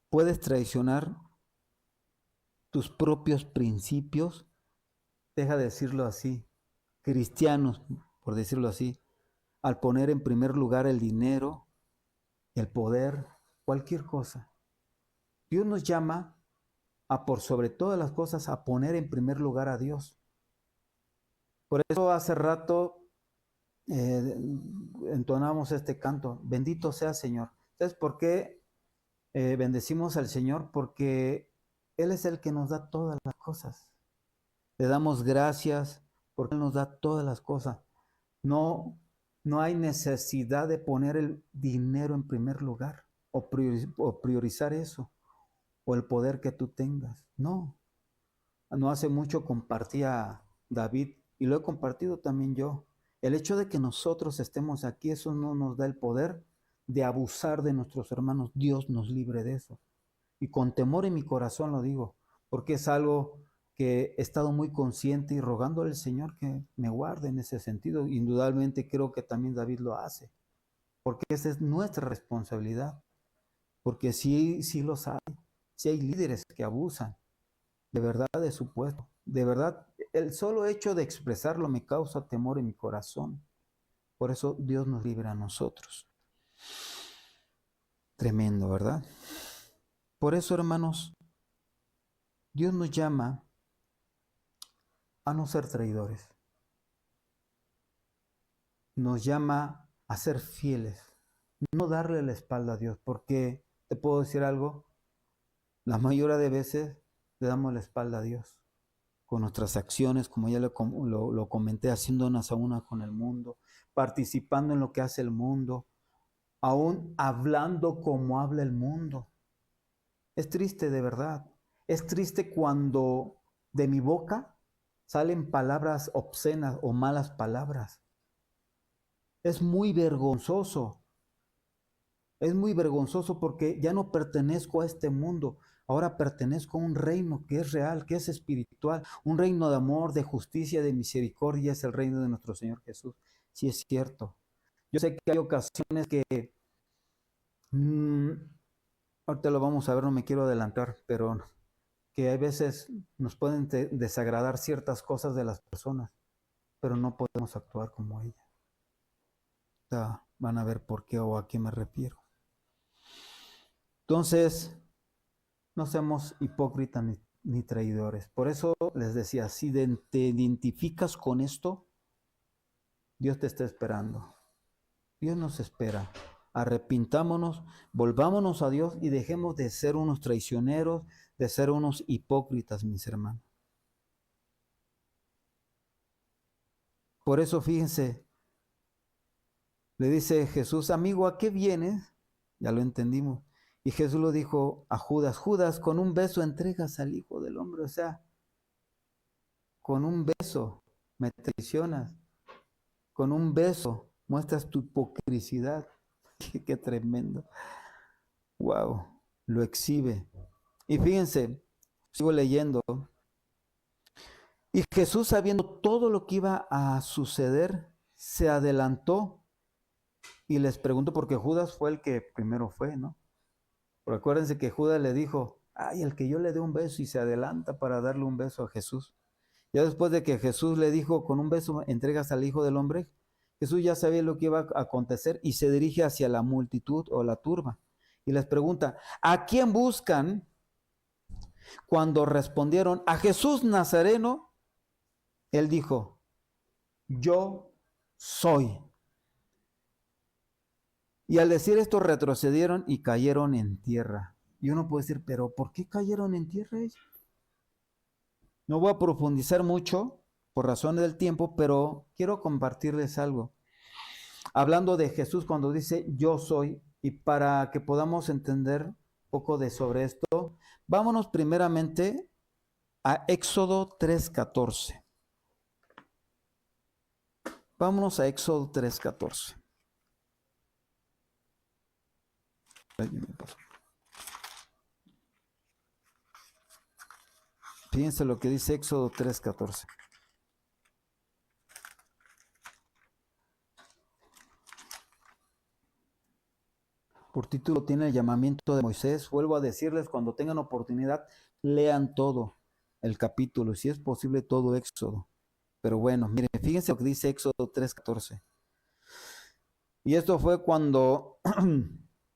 puedes traicionar tus propios principios, deja de decirlo así, cristianos, por decirlo así, al poner en primer lugar el dinero, el poder, cualquier cosa. Dios nos llama a por sobre todas las cosas a poner en primer lugar a Dios. Por eso hace rato entonamos este canto, bendito sea Señor. ¿Sabes por qué bendecimos al Señor? Porque Él es el que nos da todas las cosas. Le damos gracias porque Él nos da todas las cosas. No, no hay necesidad de poner el dinero en primer lugar o priorizar eso o el poder que tú tengas. No. No hace mucho compartía David y lo he compartido también yo. El hecho de que nosotros estemos aquí, eso no nos da el poder de abusar de nuestros hermanos. Dios nos libre de eso. Y con temor en mi corazón lo digo, porque es algo que he estado muy consciente y rogándole al Señor que me guarde en ese sentido. Indudablemente creo que también David lo hace, porque esa es nuestra responsabilidad. Porque sí los hay, sí hay líderes que abusan de verdad de su puesto. De verdad, el solo hecho de expresarlo me causa temor en mi corazón. Por eso Dios nos libra a nosotros. Tremendo, ¿verdad? Por eso, hermanos, Dios nos llama a no ser traidores. Nos llama a ser fieles. No darle la espalda a Dios, porque te puedo decir algo, la mayoría de veces le damos la espalda a Dios con nuestras acciones, como ya lo comenté, haciéndonos a una con el mundo, participando en lo que hace el mundo, aún hablando como habla el mundo. Es triste de verdad. Es triste cuando de mi boca salen palabras obscenas o malas palabras. Es muy vergonzoso. Es muy vergonzoso porque ya no pertenezco a este mundo. Ahora pertenezco a un reino que es real, que es espiritual, un reino de amor, de justicia, de misericordia, es el reino de nuestro Señor Jesús. Sí es cierto. Yo sé que hay ocasiones que, ahorita lo vamos a ver, no me quiero adelantar, pero que hay veces nos pueden desagradar ciertas cosas de las personas, pero no podemos actuar como ellas. Van a ver por qué o a qué me refiero. Entonces, no seamos hipócritas ni traidores. Por eso les decía, si te identificas con esto, Dios te está esperando. Dios nos espera. Arrepintámonos, volvámonos a Dios y dejemos de ser unos traicioneros, de ser unos hipócritas, mis hermanos. Por eso, fíjense, le dice Jesús, amigo, ¿a qué vienes? Ya lo entendimos. Y Jesús lo dijo a Judas, Judas, con un beso entregas al Hijo del Hombre, o sea, con un beso me traicionas, con un beso muestras tu hipocresía. Qué tremendo. Wow, lo exhibe. Y fíjense, sigo leyendo. Y Jesús, sabiendo todo lo que iba a suceder, se adelantó y les preguntó, porque Judas fue el que primero fue, ¿no? Pero acuérdense que Judas le dijo, ay, el que yo le dé un beso, y se adelanta para darle un beso a Jesús. Ya después de que Jesús le dijo, con un beso entregas al Hijo del Hombre, Jesús ya sabía lo que iba a acontecer y se dirige hacia la multitud o la turba. Y les pregunta, ¿a quién buscan? Cuando respondieron, a Jesús Nazareno, Él dijo, yo soy. Y al decir esto retrocedieron y cayeron en tierra. Y uno puede decir, pero ¿por qué cayeron en tierra ellos? No voy a profundizar mucho por razones del tiempo, pero quiero compartirles algo. Hablando de Jesús cuando dice yo soy, y para que podamos entender un poco de sobre esto, vámonos primeramente a Éxodo 3:14. Vámonos a Éxodo 3:14. Fíjense lo que dice Éxodo 3:14. Por título tiene el llamamiento de Moisés. Vuelvo a decirles, cuando tengan oportunidad, lean todo el capítulo, si es posible todo Éxodo. Pero bueno, miren, fíjense lo que dice Éxodo 3:14. Y esto fue cuando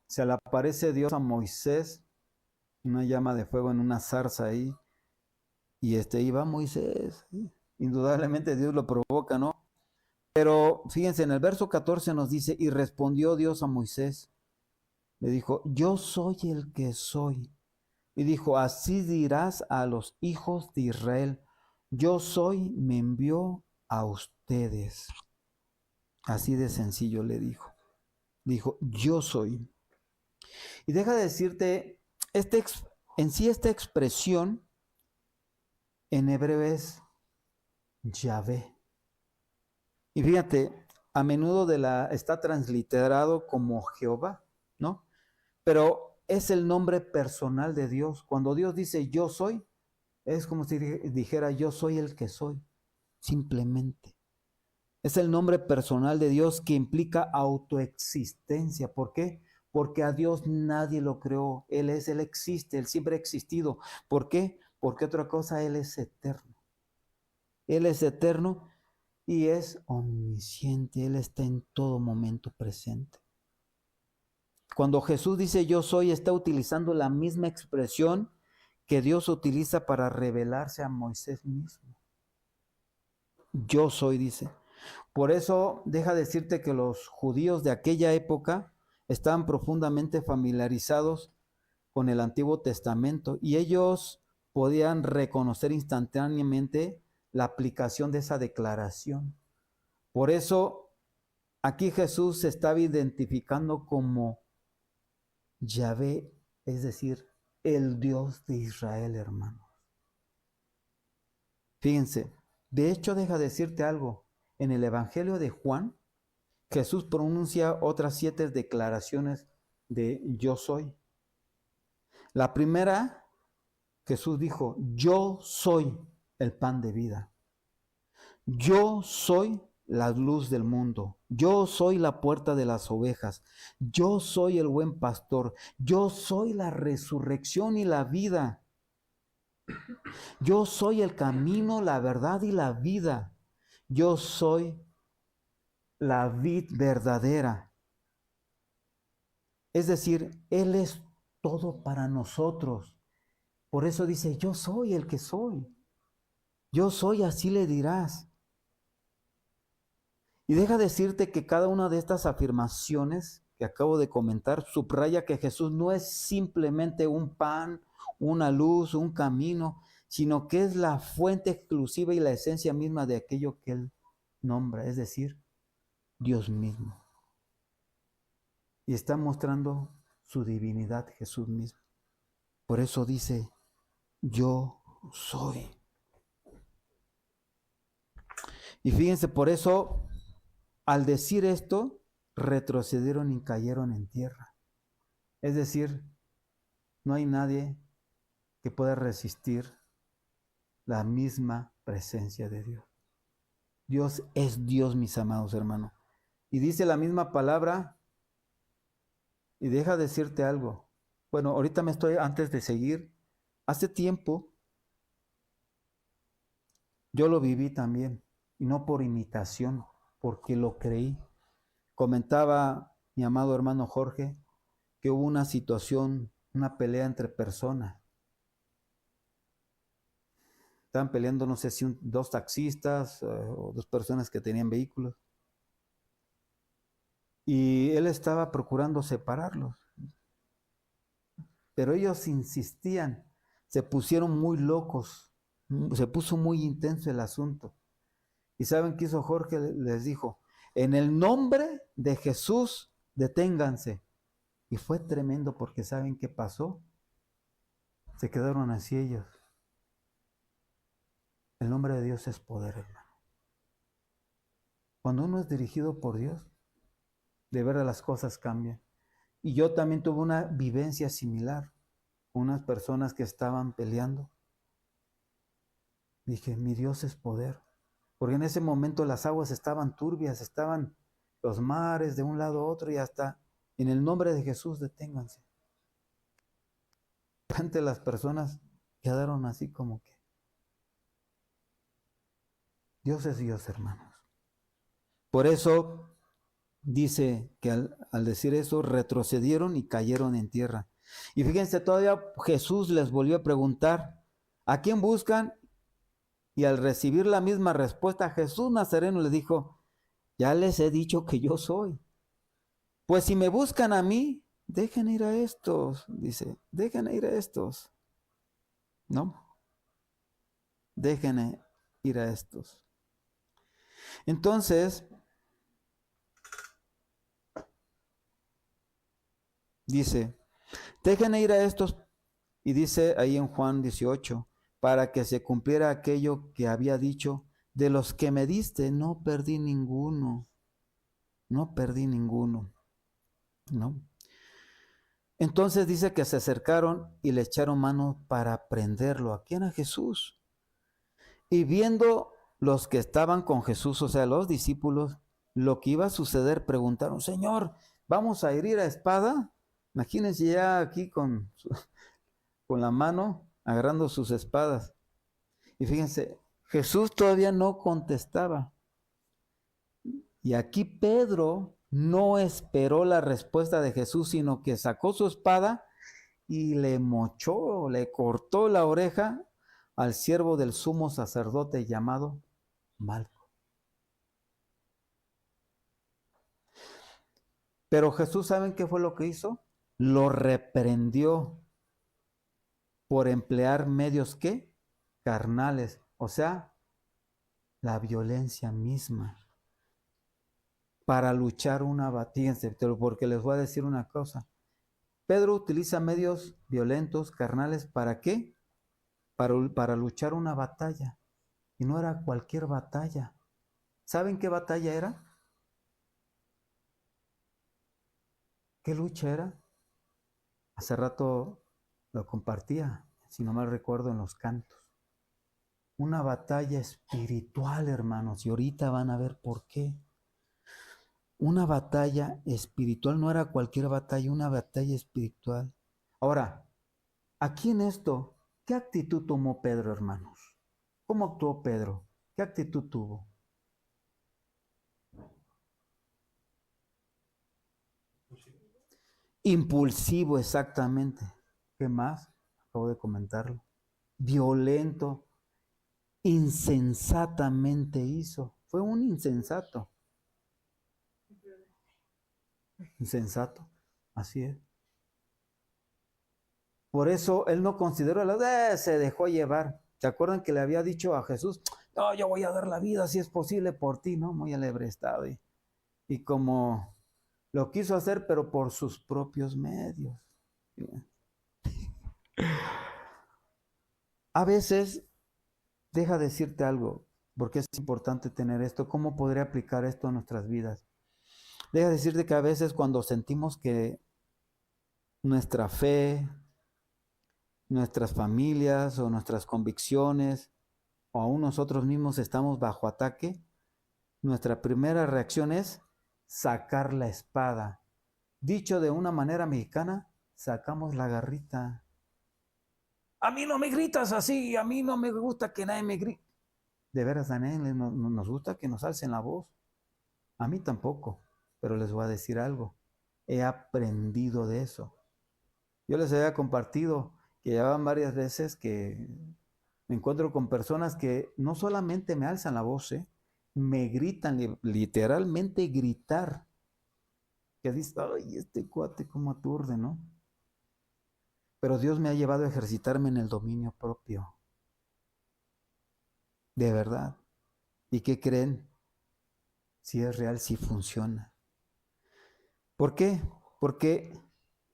se le aparece Dios a Moisés, una llama de fuego en una zarza ahí, y iba Moisés. Indudablemente Dios lo provoca, ¿no? Pero fíjense, en el verso 14 nos dice, y respondió Dios a Moisés, le dijo, yo soy el que soy. Y dijo, así dirás a los hijos de Israel, yo soy, me envió a ustedes. Así de sencillo le dijo. Dijo, yo soy. Y deja de decirte, en sí esta expresión en hebreo es Yahvé. Y fíjate, a menudo está transliterado como Jehová, ¿no? Pero es el nombre personal de Dios. Cuando Dios dice yo soy, es como si dijera yo soy el que soy, simplemente. Es el nombre personal de Dios que implica autoexistencia. ¿Por qué? Porque a Dios nadie lo creó. Él existe, Él siempre ha existido. ¿Por qué? Porque otra cosa, Él es eterno. Él es eterno y es omnisciente. Él está en todo momento presente. Cuando Jesús dice yo soy, está utilizando la misma expresión que Dios utiliza para revelarse a Moisés mismo. Yo soy, dice. Por eso deja decirte que los judíos de aquella época estaban profundamente familiarizados con el Antiguo Testamento y ellos podían reconocer instantáneamente la aplicación de esa declaración. Por eso aquí Jesús se estaba identificando como Yahvé, es decir, el Dios de Israel, hermanos. Fíjense, de hecho deja decirte algo. En el Evangelio de Juan, Jesús pronuncia otras 7 declaraciones de yo soy. La primera, Jesús dijo, yo soy el pan de vida. Yo soy la luz del mundo. Yo soy la puerta de las ovejas. Yo soy el buen pastor. Yo soy la resurrección y la vida. Yo soy el camino, la verdad y la vida. Yo soy la vid verdadera. Es decir, Él es todo para nosotros. Por eso dice, yo soy el que soy. Yo soy, así le dirás. Y deja decirte que cada una de estas afirmaciones que acabo de comentar subraya que Jesús no es simplemente un pan, una luz, un camino, sino que es la fuente exclusiva y la esencia misma de aquello que Él nombra, es decir, Dios mismo. Y está mostrando su divinidad Jesús mismo. Por eso dice, yo soy. Y fíjense, por eso, al decir esto, retrocedieron y cayeron en tierra. Es decir, no hay nadie que pueda resistir la misma presencia de Dios. Dios es Dios, mis amados hermanos. Y dice la misma palabra, y deja decirte algo. Bueno, ahorita antes de seguir, hace tiempo, yo lo viví también, y no por imitación, porque lo creí. Comentaba mi amado hermano Jorge que hubo una situación, una pelea entre personas. Estaban peleando, no sé si dos taxistas o dos personas que tenían vehículos. Y él estaba procurando separarlos. Pero ellos insistían, se pusieron muy locos, se puso muy intenso el asunto. ¿Y saben qué hizo Jorge? Les dijo, en el nombre de Jesús, deténganse. Y fue tremendo porque ¿saben qué pasó? Se quedaron así ellos. El nombre de Dios es poder, hermano. Cuando uno es dirigido por Dios, de verdad las cosas cambian. Y yo también tuve una vivencia similar. Unas personas que estaban peleando. Dije, mi Dios es poder. Porque en ese momento las aguas estaban turbias, estaban los mares de un lado a otro y hasta en el nombre de Jesús deténganse. Ante las personas quedaron así como que Dios es Dios, hermanos. Por eso dice que al decir eso retrocedieron y cayeron en tierra. Y fíjense, todavía Jesús les volvió a preguntar, ¿a quién buscan? Y al recibir la misma respuesta, Jesús Nazareno les dijo, ya les he dicho que yo soy. Pues si me buscan a mí, dejen ir a estos, dice, dejen ir a estos. ¿No? Dejen ir a estos. Entonces, dice, dejen ir a estos, y dice ahí en Juan 18, para que se cumpliera aquello que había dicho, de los que me diste, no perdí ninguno, no perdí ninguno, ¿no? Entonces dice que se acercaron y le echaron mano para prenderlo. ¿A quién? A Jesús. Y viendo los que estaban con Jesús, o sea, los discípulos, lo que iba a suceder, preguntaron, Señor, ¿vamos a herir a espada? Imagínense ya aquí con la mano agarrando sus espadas. Y fíjense, Jesús todavía no contestaba. Y aquí Pedro no esperó la respuesta de Jesús, sino que sacó su espada y le mochó, le cortó la oreja al siervo del sumo sacerdote llamado Malco. Pero Jesús, ¿saben qué fue lo que hizo? Lo reprendió por emplear medios ¿qué? Carnales, o sea, la violencia misma para luchar una batalla, porque les voy a decir una cosa. Pedro utiliza medios violentos, carnales, ¿para qué? Para luchar una batalla. Y no era cualquier batalla. ¿Saben qué batalla era? ¿Qué lucha era? Hace rato lo compartía, si no mal recuerdo, en los cantos. Una batalla espiritual, hermanos, y ahorita van a ver por qué. Una batalla espiritual, no era cualquier batalla, una batalla espiritual. Ahora, aquí en esto, ¿qué actitud tomó Pedro, hermanos? ¿Cómo actuó Pedro? ¿Qué actitud tuvo? Impulsivo, exactamente. ¿Qué más? Acabo de comentarlo. Violento, insensatamente hizo. Fue un insensato. Insensato, así es. Por eso él no consideró, se dejó llevar. ¿Se acuerdan que le había dicho a Jesús, no, yo voy a dar la vida si es posible por ti, ¿no? Muy alebrestado. Y como lo quiso hacer, pero por sus propios medios. A veces, deja decirte algo, porque es importante tener esto. ¿Cómo podría aplicar esto a nuestras vidas? Deja decirte que a veces cuando sentimos que nuestra fe, nuestras familias o nuestras convicciones o aún nosotros mismos estamos bajo ataque, nuestra primera reacción es sacar la espada. Dicho de una manera mexicana, sacamos la garrita. A mí no me gritas así, a mí no me gusta que nadie me grite. De veras, a nadie nos gusta que nos alcen la voz. A mí tampoco, pero les voy a decir algo. He aprendido de eso. Yo les había compartido que llevaban varias veces que Me encuentro con personas que no solamente me alzan la voz, me gritan, literalmente gritar. Que dice, ay, este cuate cómo aturde, ¿no? Pero Dios me ha llevado a ejercitarme en el dominio propio. De verdad. ¿Y qué creen? Si es real, si funciona. ¿Por qué? Porque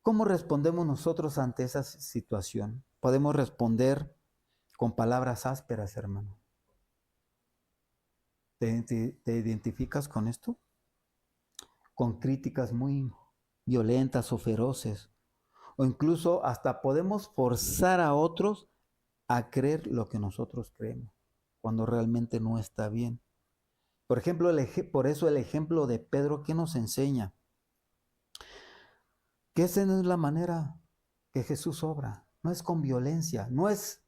¿cómo respondemos nosotros ante esa situación? Podemos responder con palabras ásperas, hermano. ¿Te identificas con esto? Con críticas muy violentas o feroces. O incluso hasta podemos forzar a otros a creer lo que nosotros creemos, cuando realmente no está bien. Por ejemplo, por eso el ejemplo de Pedro, ¿qué nos enseña? Que esa no es la manera que Jesús obra. No es con violencia, no es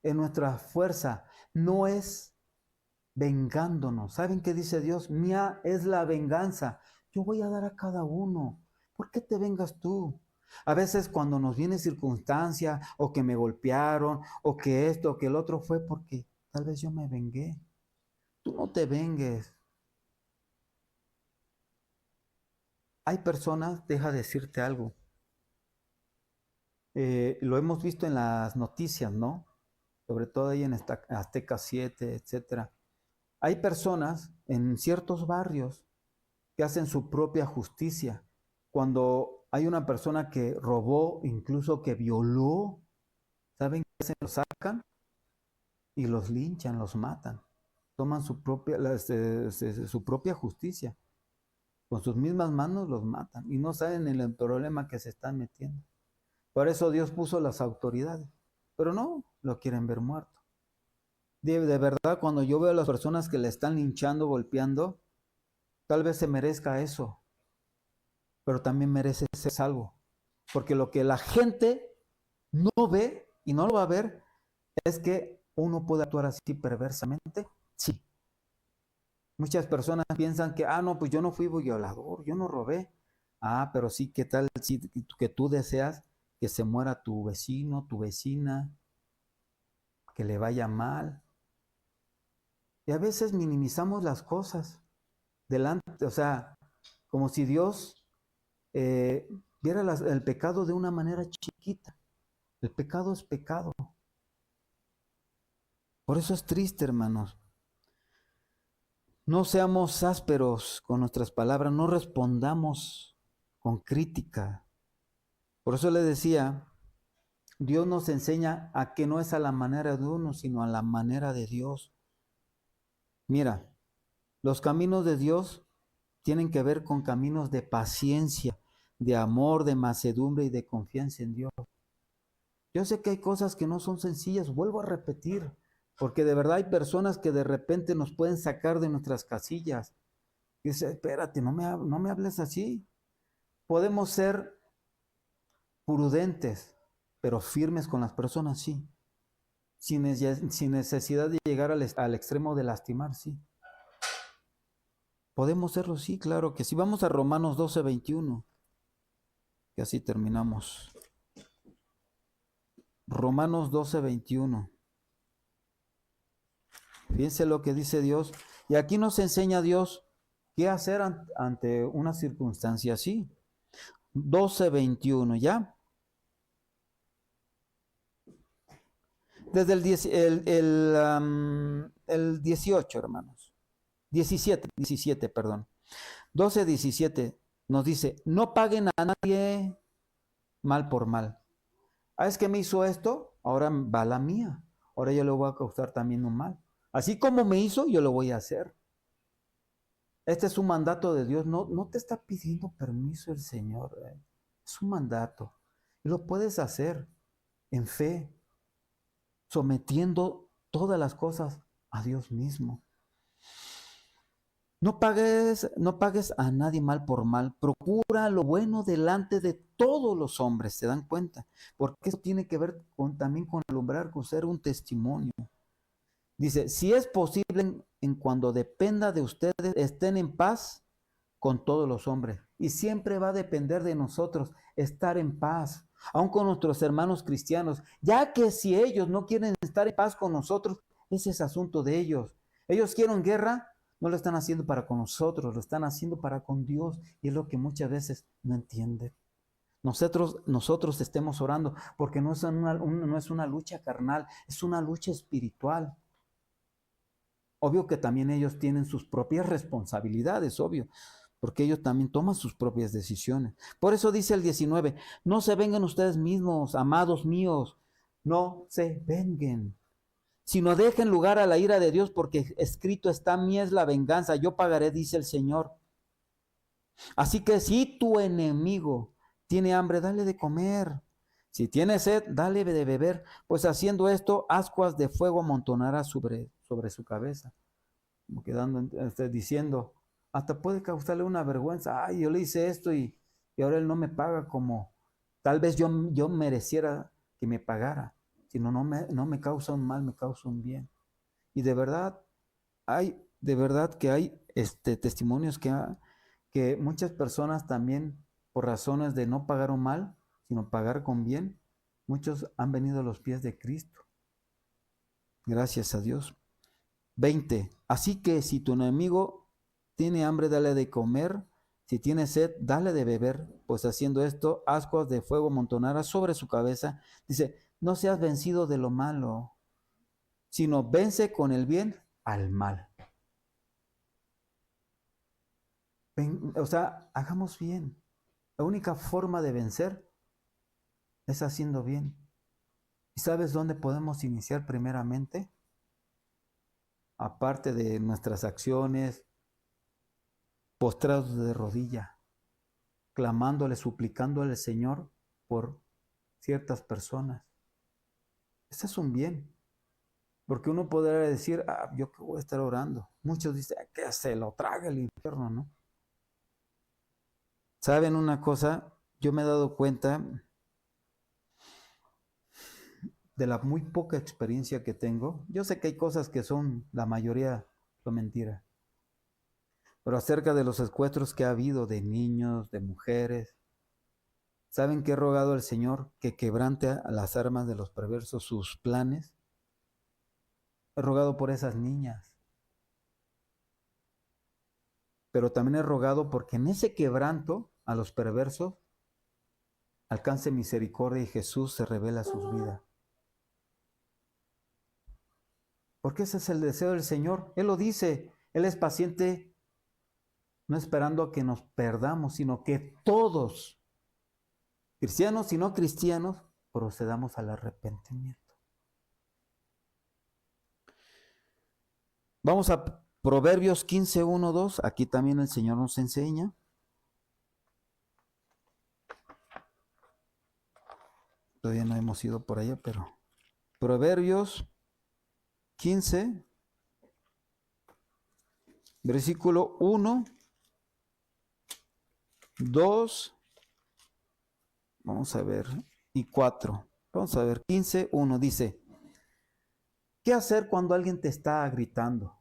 en nuestra fuerza, no es vengándonos. ¿Saben qué dice Dios? Mía es la venganza. Yo voy a dar a cada uno. ¿Por qué te vengas tú? A veces cuando nos viene circunstancia o que me golpearon o que esto o que el otro fue porque tal vez yo me vengué. Tú no te vengues. Hay personas, deja decirte algo. Lo hemos visto en las noticias, ¿no? Sobre todo ahí en Azteca 7, etcétera. Hay personas en ciertos barrios que hacen su propia justicia. Cuando hay una persona que robó, incluso que violó, ¿saben qué hacen? Los sacan y los linchan, los matan. Toman su propia justicia. Con sus mismas manos los matan y no saben en el problema que se están metiendo. Por eso Dios puso las autoridades, pero no lo quieren ver muerto. De verdad, cuando yo veo a las personas que le están linchando, golpeando, tal vez se merezca eso, pero también merece ser salvo. Porque lo que la gente no ve y no lo va a ver es que uno puede actuar así perversamente. Sí. Muchas personas piensan que, no, pues yo no fui violador, yo no robé. Pero sí, ¿qué tal si que tú deseas que se muera tu vecino, tu vecina, que le vaya mal? Y a veces minimizamos las cosas delante, o sea, como si Dios viera el pecado de una manera chiquita. El pecado es pecado. Por eso es triste, hermanos. No seamos ásperos con nuestras palabras, no respondamos con crítica. Por eso le decía, Dios nos enseña a que no es a la manera de uno, sino a la manera de Dios. Mira, los caminos de Dios tienen que ver con caminos de paciencia, de amor, de mansedumbre y de confianza en Dios. Yo sé que hay cosas que no son sencillas, vuelvo a repetir, porque de verdad hay personas que de repente nos pueden sacar de nuestras casillas. Y dice, espérate, no me hables así. Podemos ser prudentes, pero firmes con las personas, sí. Sin necesidad de llegar al extremo de lastimar, sí. Podemos serlo, sí, claro que sí. Vamos a Romanos 12:21, que así terminamos. Romanos 12:21. Fíjense lo que dice Dios. Y aquí nos enseña Dios qué hacer ante una circunstancia así. 12:21, ¿ya? Desde el 18, hermanos. 17, perdón. 12:17 nos dice, no paguen a nadie mal por mal. Es que me hizo esto, ahora va la mía. Ahora yo le voy a causar también un mal. Así como me hizo, yo lo voy a hacer. Este es un mandato de Dios. No te está pidiendo permiso el Señor. Es un mandato. Y lo puedes hacer en fe, sometiendo todas las cosas a Dios mismo. No pagues a nadie mal por mal. Procura lo bueno delante de todos los hombres, ¿se dan cuenta? Porque eso tiene que ver también con alumbrar, con ser un testimonio. Dice, si es posible, en cuando dependa de ustedes, estén en paz con todos los hombres. Y siempre va a depender de nosotros estar en paz, aun con nuestros hermanos cristianos, ya que si ellos no quieren estar en paz con nosotros, ese es asunto de ellos. Ellos quieren guerra, no lo están haciendo para con nosotros, lo están haciendo para con Dios. Y es lo que muchas veces no entienden. Nosotros estemos orando porque no es no es una lucha carnal, es una lucha espiritual. Obvio que también ellos tienen sus propias responsabilidades, obvio, porque ellos también toman sus propias decisiones. Por eso dice el 19, no se vengan ustedes mismos, amados míos, no se venguen, sino dejen lugar a la ira de Dios, porque escrito está: mía es la venganza, yo pagaré, dice el Señor. Así que si tu enemigo tiene hambre, dale de comer. Si tiene sed, dale de beber, pues haciendo esto, ascuas de fuego amontonará sobre su cabeza. Como quedando, diciendo, hasta puede causarle una vergüenza. Ay, yo le hice esto y ahora él no me paga como tal vez yo mereciera que me pagara. Sino no me causa un mal, me causa un bien. Y de verdad que hay testimonios que muchas personas también, por razones de no pagar un mal, sino pagar con bien, muchos han venido a los pies de Cristo. Gracias a Dios. 20. Así que si tu enemigo tiene hambre, dale de comer. Si tiene sed, dale de beber. Pues haciendo esto, ascuas de fuego amontonará sobre su cabeza. Dice, no seas vencido de lo malo, sino vence con el bien al mal. O sea, hagamos bien. La única forma de vencer es haciendo bien. ¿Y sabes dónde podemos iniciar primeramente? Aparte de nuestras acciones, postrados de rodilla, clamándole, suplicándole al Señor por ciertas personas. Ese es un bien. Porque uno podrá decir, yo que voy a estar orando. Muchos dicen, que se lo traga el infierno, ¿no? ¿Saben una cosa? Yo me he dado cuenta de la muy poca experiencia que tengo. Yo sé que hay cosas que son, la mayoría, son mentira. Pero acerca de los secuestros que ha habido de niños, de mujeres, ¿saben que he rogado al Señor que quebrante a las armas de los perversos sus planes? He rogado por esas niñas. Pero también he rogado porque en ese quebranto a los perversos alcance misericordia y Jesús se revela a sus vidas. Porque ese es el deseo del Señor. Él lo dice. Él es paciente, no esperando a que nos perdamos, sino que todos, cristianos y no cristianos, procedamos al arrepentimiento. Vamos a Proverbios 15, 1, 2. Aquí también el Señor nos enseña. Todavía no hemos ido por allá, pero Proverbios 15, versículo 1, 2, vamos a ver, y 4. Vamos a ver, 15, 1 dice, ¿qué hacer cuando alguien te está gritando?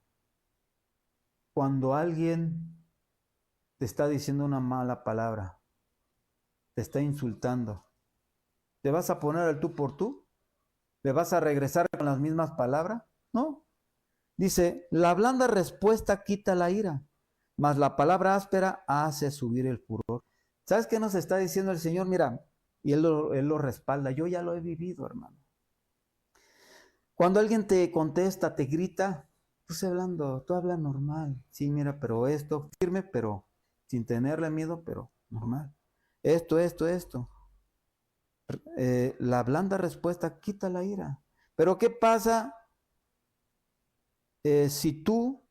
Cuando alguien te está diciendo una mala palabra, te está insultando. ¿Te vas a poner al tú por tú? ¿Le vas a regresar con las mismas palabras? No. Dice, la blanda respuesta quita la ira, mas la palabra áspera hace subir el furor. ¿Sabes qué nos está diciendo el Señor? Mira, y Él lo respalda. Yo ya lo he vivido, hermano. Cuando alguien te contesta, te grita, tú hablas normal. Sí, mira, pero esto, firme, pero sin tenerle miedo, pero normal. Esto. La blanda respuesta quita la ira. Pero ¿qué pasa si tú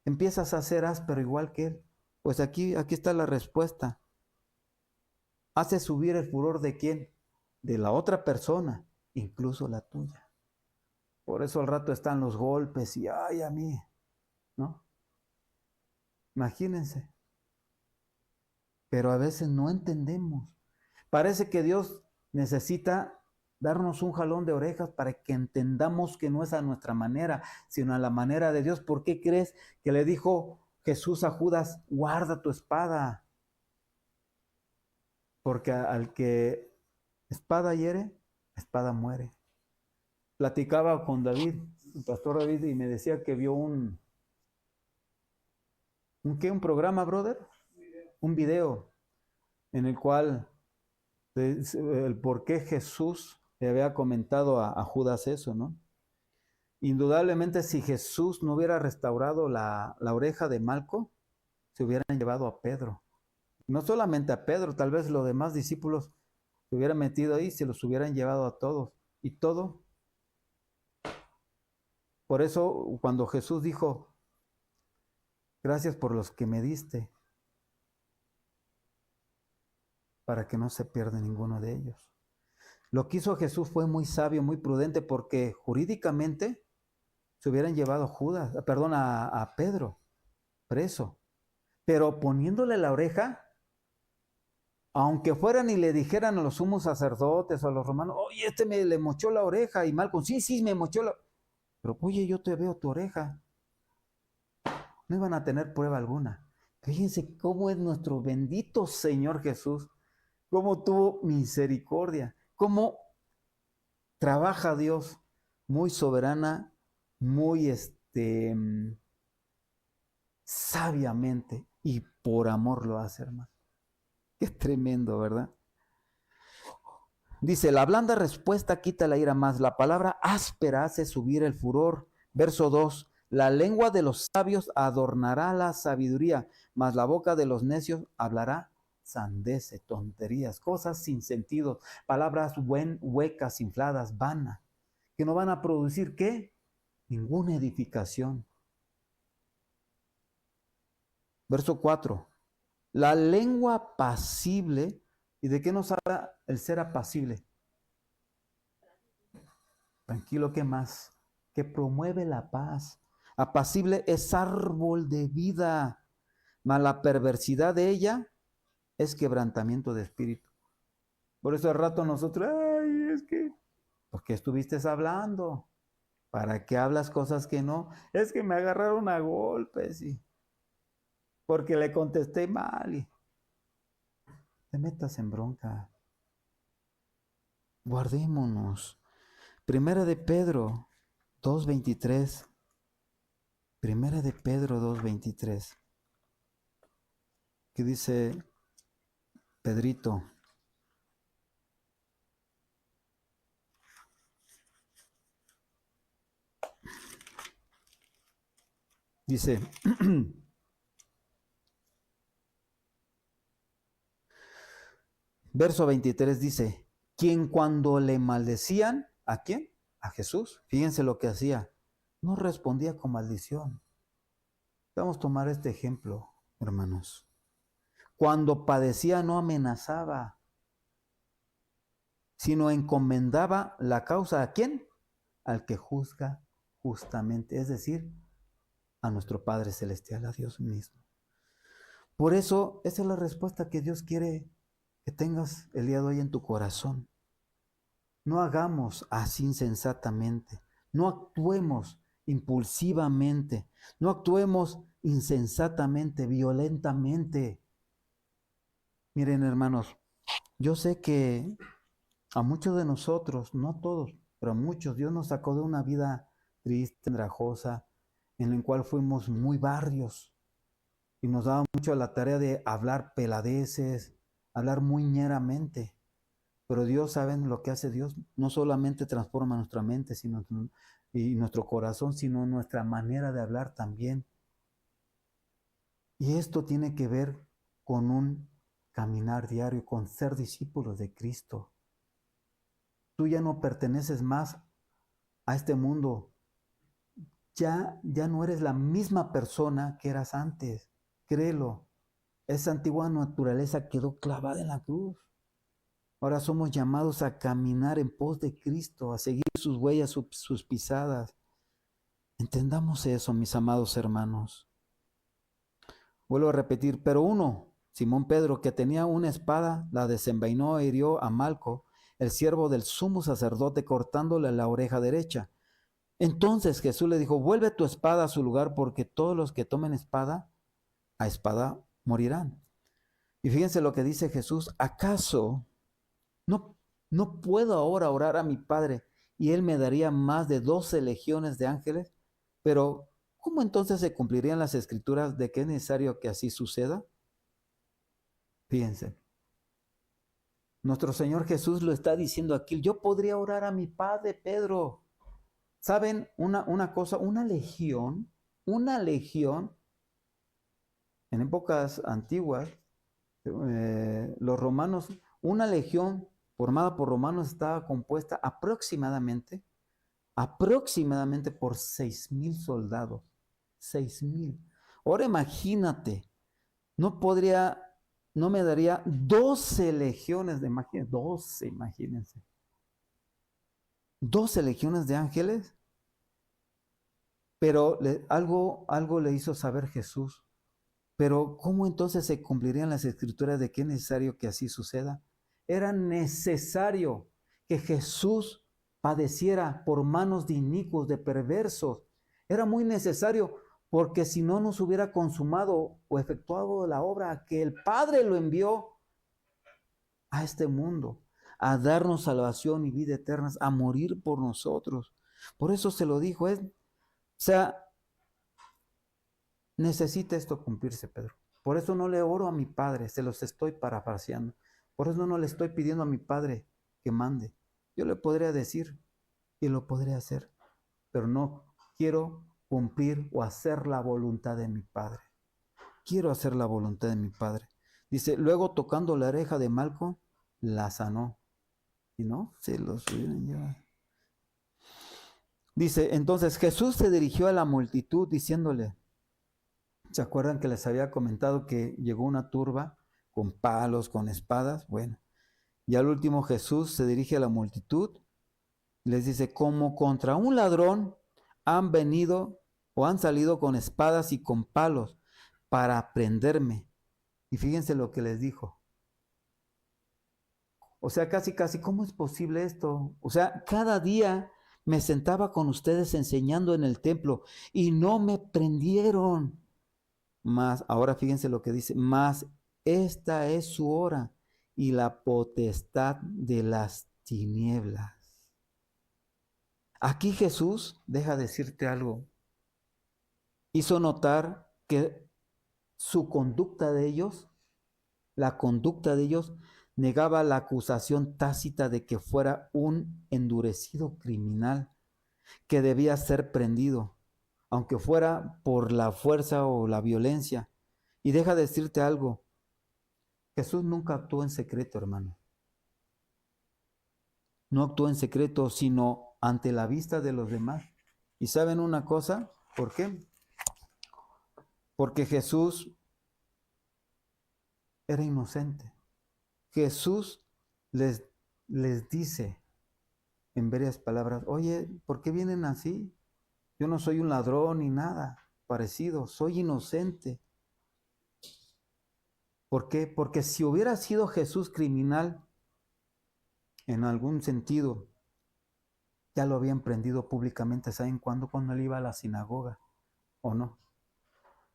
empiezas a ser áspero igual que él? Pues aquí está la respuesta. Hace subir el furor ¿de quién? De la otra persona, incluso la tuya. Por eso al rato están los golpes y ay a mí, ¿no? Imagínense. Pero a veces no entendemos. Parece que Dios necesita darnos un jalón de orejas para que entendamos que no es a nuestra manera, sino a la manera de Dios. ¿Por qué crees que le dijo Jesús a Judas, guarda tu espada? Porque al que espada hiere, espada muere. platicaba con David, el pastor David, y me decía que vio un ¿un programa, brother? Un video en el cual el por qué Jesús le había comentado a Judas eso, ¿no? Indudablemente, si Jesús no hubiera restaurado la oreja de Malco, se hubieran llevado a Pedro. No solamente a Pedro, tal vez los demás discípulos se hubieran metido ahí, se los hubieran llevado a todos. Y todo. Por eso, cuando Jesús dijo, gracias por los que me diste, para que no se pierda ninguno de ellos. Lo que hizo Jesús fue muy sabio, muy prudente, porque jurídicamente se hubieran llevado a Judas, perdón, a Pedro preso. Pero poniéndole la oreja, aunque fueran y le dijeran a los sumos sacerdotes o a los romanos, oye, le mochó la oreja, y Malco, sí, me mochó la... Pero oye, yo te veo tu oreja. No iban a tener prueba alguna. Fíjense cómo es nuestro bendito Señor Jesús, cómo tuvo misericordia, cómo trabaja Dios muy soberana, muy sabiamente, y por amor lo hace, hermano. Qué tremendo, ¿verdad? Dice, la blanda respuesta quita la ira más, la palabra áspera hace subir el furor. Verso 2, la lengua de los sabios adornará la sabiduría, mas la boca de los necios hablará sandeces, tonterías, cosas sin sentido, palabras huecas, infladas, vanas, que no van a producir, ¿qué? Ninguna edificación. Verso 4, la lengua pasible, ¿y de qué nos habla el ser apacible? Tranquilo, ¿qué más? Que promueve la paz. Apacible es árbol de vida, mas la perversidad de ella es quebrantamiento de espíritu. Por eso al rato nosotros, ay, es que, ¿por qué estuviste hablando? ¿Para qué hablas cosas que no? Es que me agarraron a golpes y porque le contesté mal y te metas en bronca. Guardémonos. Primera de Pedro 2:23. Primera de Pedro 2:23. ¿Qué dice Pedrito? Dice, verso 23 dice, quien cuando le maldecían, ¿a quién? A Jesús. Fíjense lo que hacía. No respondía con maldición. Vamos a tomar este ejemplo, hermanos. Cuando padecía no amenazaba, sino encomendaba la causa ¿a quién? Al que juzga justamente, es decir, a nuestro Padre Celestial, a Dios mismo. Por eso, esa es la respuesta que Dios quiere que tengas el día de hoy en tu corazón. No hagamos así insensatamente, no actuemos impulsivamente, no actuemos insensatamente, violentamente. Miren, hermanos, yo sé que a muchos de nosotros, no todos, pero a muchos, Dios nos sacó de una vida triste, andrajosa, en la cual fuimos muy barrios y nos daba mucho la tarea de hablar peladeces, hablar muy ñeramente. Pero Dios, ¿saben lo que hace Dios? No solamente transforma nuestra mente y nuestro corazón, sino nuestra manera de hablar también. Y esto tiene que ver con un caminar diario, con ser discípulos de Cristo. Tú ya no perteneces más a este mundo. Ya no eres la misma persona que eras antes. Créelo. Esa antigua naturaleza quedó clavada en la cruz. Ahora somos llamados a caminar en pos de Cristo, a seguir sus huellas, sus pisadas. Entendamos eso, mis amados hermanos. Vuelvo a repetir, pero uno, Simón Pedro, que tenía una espada, la desenvainó e hirió a Malco, el siervo del sumo sacerdote, cortándole la oreja derecha. Entonces Jesús le dijo, vuelve tu espada a su lugar, porque todos los que tomen espada, a espada morirán. Y fíjense lo que dice Jesús, ¿acaso no puedo ahora orar a mi Padre y Él me daría más de 12 legiones de ángeles. Pero, ¿cómo entonces se cumplirían las escrituras de que es necesario que así suceda? Fíjense, nuestro Señor Jesús lo está diciendo aquí. Yo podría orar a mi Padre, Pedro. ¿Saben una cosa? Una legión, en épocas antiguas, los romanos, una legión formada por romanos estaba compuesta aproximadamente por 6,000 soldados. 6,000. Ahora imagínate, no podría, no me daría 12 legiones de, 12, imagínense. 12 legiones de ángeles, pero algo le hizo saber Jesús. Pero ¿cómo entonces se cumplirían las escrituras de que es necesario que así suceda? Era necesario que Jesús padeciera por manos de inicuos, de perversos. Era muy necesario, porque si no nos hubiera consumado o efectuado la obra que el Padre lo envió a este mundo, a darnos salvación y vida eterna, a morir por nosotros. Por eso se lo dijo, necesita esto cumplirse, Pedro. Por eso no le oro a mi Padre, se los estoy parafraseando. Por eso no le estoy pidiendo a mi Padre que mande. Yo le podría decir y lo podría hacer, pero no quiero cumplir o hacer la voluntad de mi Padre. Quiero hacer la voluntad de mi Padre. Dice, luego tocando la oreja de Malco, la sanó. Y no, se los hubieran llevado. Dice, entonces Jesús se dirigió a la multitud diciéndole, ¿se acuerdan que les había comentado que llegó una turba con palos, con espadas? Bueno, y al último Jesús se dirige a la multitud y les dice, como contra un ladrón han venido o han salido con espadas y con palos para prenderme. Y fíjense lo que les dijo. O sea, casi, ¿cómo es posible esto? O sea, cada día me sentaba con ustedes enseñando en el templo y no me prendieron. Mas, ahora fíjense lo que dice, mas esta es su hora y la potestad de las tinieblas. Aquí Jesús, deja decirte algo, hizo notar que su conducta de ellos, la conducta de ellos, negaba la acusación tácita de que fuera un endurecido criminal que debía ser prendido, aunque fuera por la fuerza o la violencia. Y deja decirte algo, Jesús nunca actuó en secreto, hermano. No actuó en secreto, sino ante la vista de los demás. ¿Y saben una cosa? ¿Por qué? Porque Jesús era inocente. Jesús les dice en varias palabras, oye, ¿por qué vienen así? Yo no soy un ladrón ni nada parecido, soy inocente. ¿Por qué? Porque si hubiera sido Jesús criminal, en algún sentido, ya lo habían prendido públicamente, ¿saben cuándo? Cuando él iba a la sinagoga, ¿o no?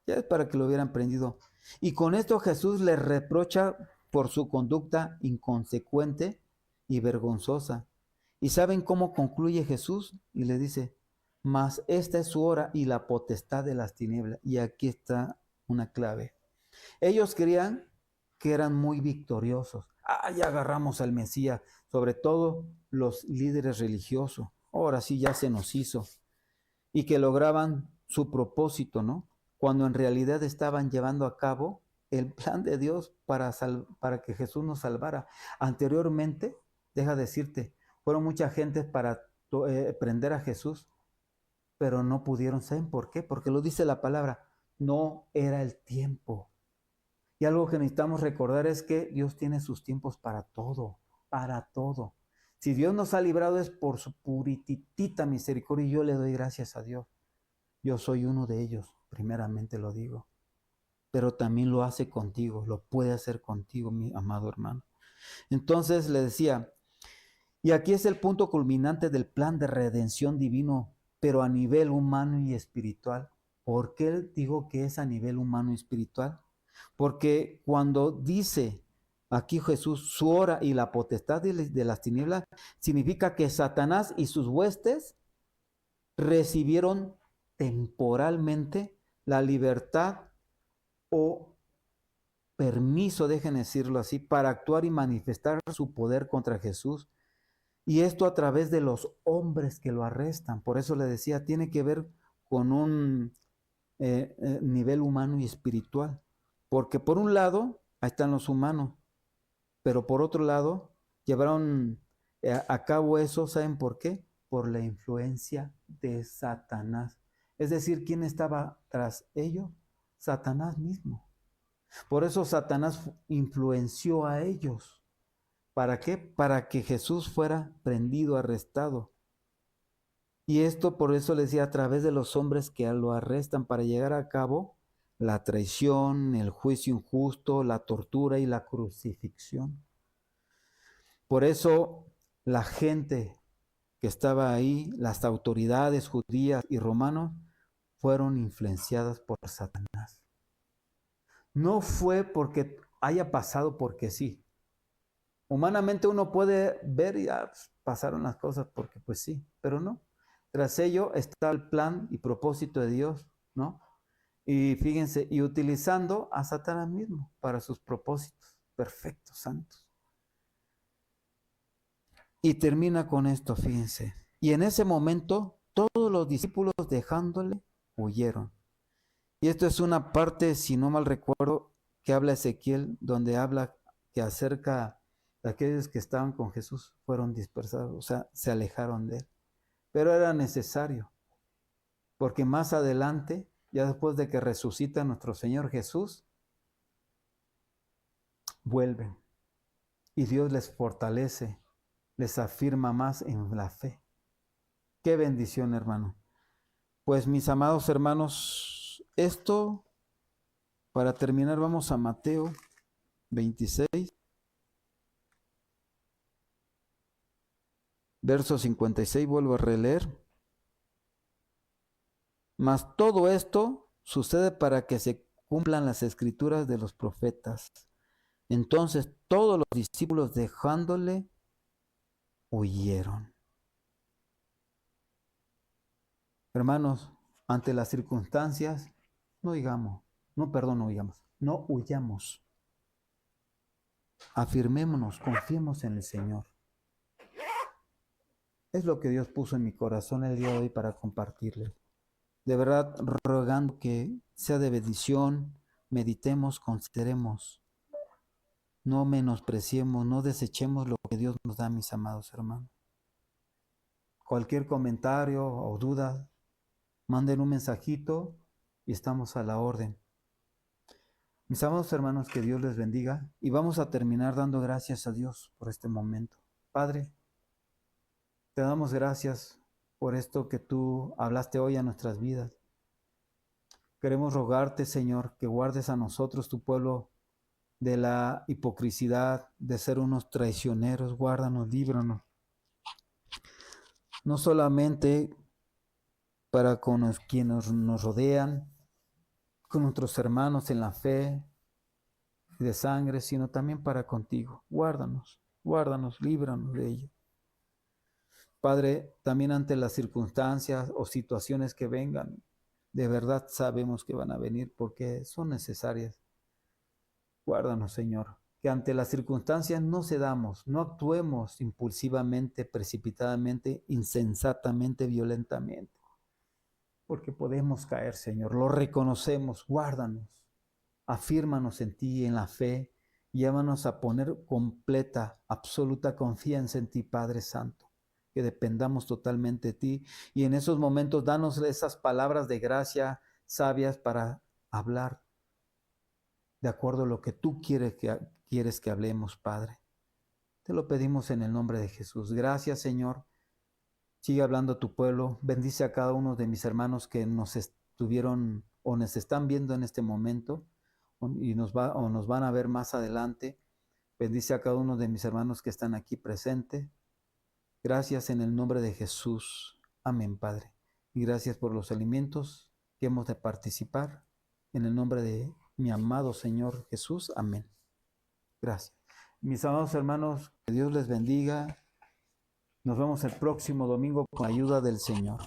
Ya es para que lo hubieran prendido. Y con esto Jesús les reprocha por su conducta inconsecuente y vergonzosa. ¿Y saben cómo concluye Jesús? Y le dice, mas esta es su hora y la potestad de las tinieblas. Y aquí está una clave. Ellos creían que eran muy victoriosos. Ya agarramos al Mesías, sobre todo los líderes religiosos. Ahora sí ya se nos hizo. Y que lograban su propósito, ¿no? Cuando en realidad estaban llevando a cabo el plan de Dios para que Jesús nos salvara. Anteriormente, deja decirte, fueron mucha gente para prender a Jesús, pero no pudieron. ¿Saben por qué? Porque lo dice la palabra, no era el tiempo. Y algo que necesitamos recordar es que Dios tiene sus tiempos para todo, para todo. Si Dios nos ha librado es por su puritita misericordia y yo le doy gracias a Dios. Yo soy uno de ellos, primeramente lo digo. Pero también lo hace contigo, lo puede hacer contigo, mi amado hermano. Entonces le decía, y aquí es el punto culminante del plan de redención divino, pero a nivel humano y espiritual. ¿Por qué digo que es a nivel humano y espiritual? Porque cuando dice Aquí Jesús, su hora y la potestad de las tinieblas, significa que Satanás y sus huestes recibieron temporalmente la libertad o permiso, dejen decirlo así, para actuar y manifestar su poder contra Jesús. Y esto a través de los hombres que lo arrestan. Por eso le decía, tiene que ver con un nivel humano y espiritual. Porque por un lado, ahí están los humanos, pero por otro lado, llevaron a cabo eso, ¿saben por qué? Por la influencia de Satanás. Es decir, ¿quién estaba tras ellos? Satanás mismo. Por eso Satanás influenció a ellos. ¿Para qué? Para que Jesús fuera prendido, arrestado. Y esto por eso le decía, a través de los hombres que lo arrestan para llegar a cabo la traición, el juicio injusto, la tortura y la crucifixión. Por eso la gente que estaba ahí, las autoridades judías y romanos, fueron influenciadas por Satanás. No fue porque haya pasado porque sí. Humanamente uno puede ver y pasaron las cosas porque pues sí, pero no. Tras ello está el plan y propósito de Dios, ¿no? Y fíjense, y utilizando a Satanás mismo para sus propósitos perfectos, santos. Y termina con esto, fíjense. Y en ese momento todos los discípulos dejándole huyeron. Y esto es una parte, si no mal recuerdo, que habla Ezequiel, donde habla que acerca de aquellos que estaban con Jesús fueron dispersados, o sea, se alejaron de él. Pero era necesario, porque más adelante, ya después de que resucita nuestro Señor Jesús, vuelven. Y Dios les fortalece, les afirma más en la fe. Qué bendición, hermano. Pues mis amados hermanos, esto, para terminar, vamos a Mateo 26, verso 56, vuelvo a releer. Mas todo esto sucede para que se cumplan las escrituras de los profetas. Entonces todos los discípulos dejándole huyeron. Hermanos, ante las circunstancias, no huyamos. Afirmémonos, confiemos en el Señor. Es lo que Dios puso en mi corazón el día de hoy para compartirles. De verdad, rogando que sea de bendición, meditemos, consideremos, no menospreciemos, no desechemos lo que Dios nos da, mis amados hermanos. Cualquier comentario o duda, manden un mensajito y estamos a la orden. Mis amados hermanos, que Dios les bendiga y vamos a terminar dando gracias a Dios por este momento. Padre, te damos gracias por esto que tú hablaste hoy a nuestras vidas. Queremos rogarte, Señor, que guardes a nosotros, tu pueblo, de la hipocresía, de ser unos traicioneros. Guárdanos, líbranos. No solamente para con quienes nos rodean, con nuestros hermanos en la fe y de sangre, sino también para contigo. Guárdanos, líbranos de ello. Padre, también ante las circunstancias o situaciones que vengan, de verdad sabemos que van a venir porque son necesarias. Guárdanos, Señor, que ante las circunstancias no cedamos, no actuemos impulsivamente, precipitadamente, insensatamente, violentamente, porque podemos caer, Señor. Lo reconocemos, guárdanos, afírmanos en ti, en la fe, llévanos a poner completa, absoluta confianza en ti, Padre Santo, que dependamos totalmente de ti, y en esos momentos danos esas palabras de gracia sabias para hablar de acuerdo a lo que tú quieres que hablemos, Padre. Te lo pedimos en el nombre de Jesús. Gracias, Señor. Sigue hablando a tu pueblo. Bendice a cada uno de mis hermanos que nos estuvieron o nos están viendo en este momento y nos van a ver más adelante. Bendice a cada uno de mis hermanos que están aquí presentes. Gracias en el nombre de Jesús. Amén, Padre. Y gracias por los alimentos que hemos de participar. En el nombre de mi amado Señor Jesús. Amén. Gracias. Mis amados hermanos, que Dios les bendiga. Nos vemos el próximo domingo con la ayuda del Señor.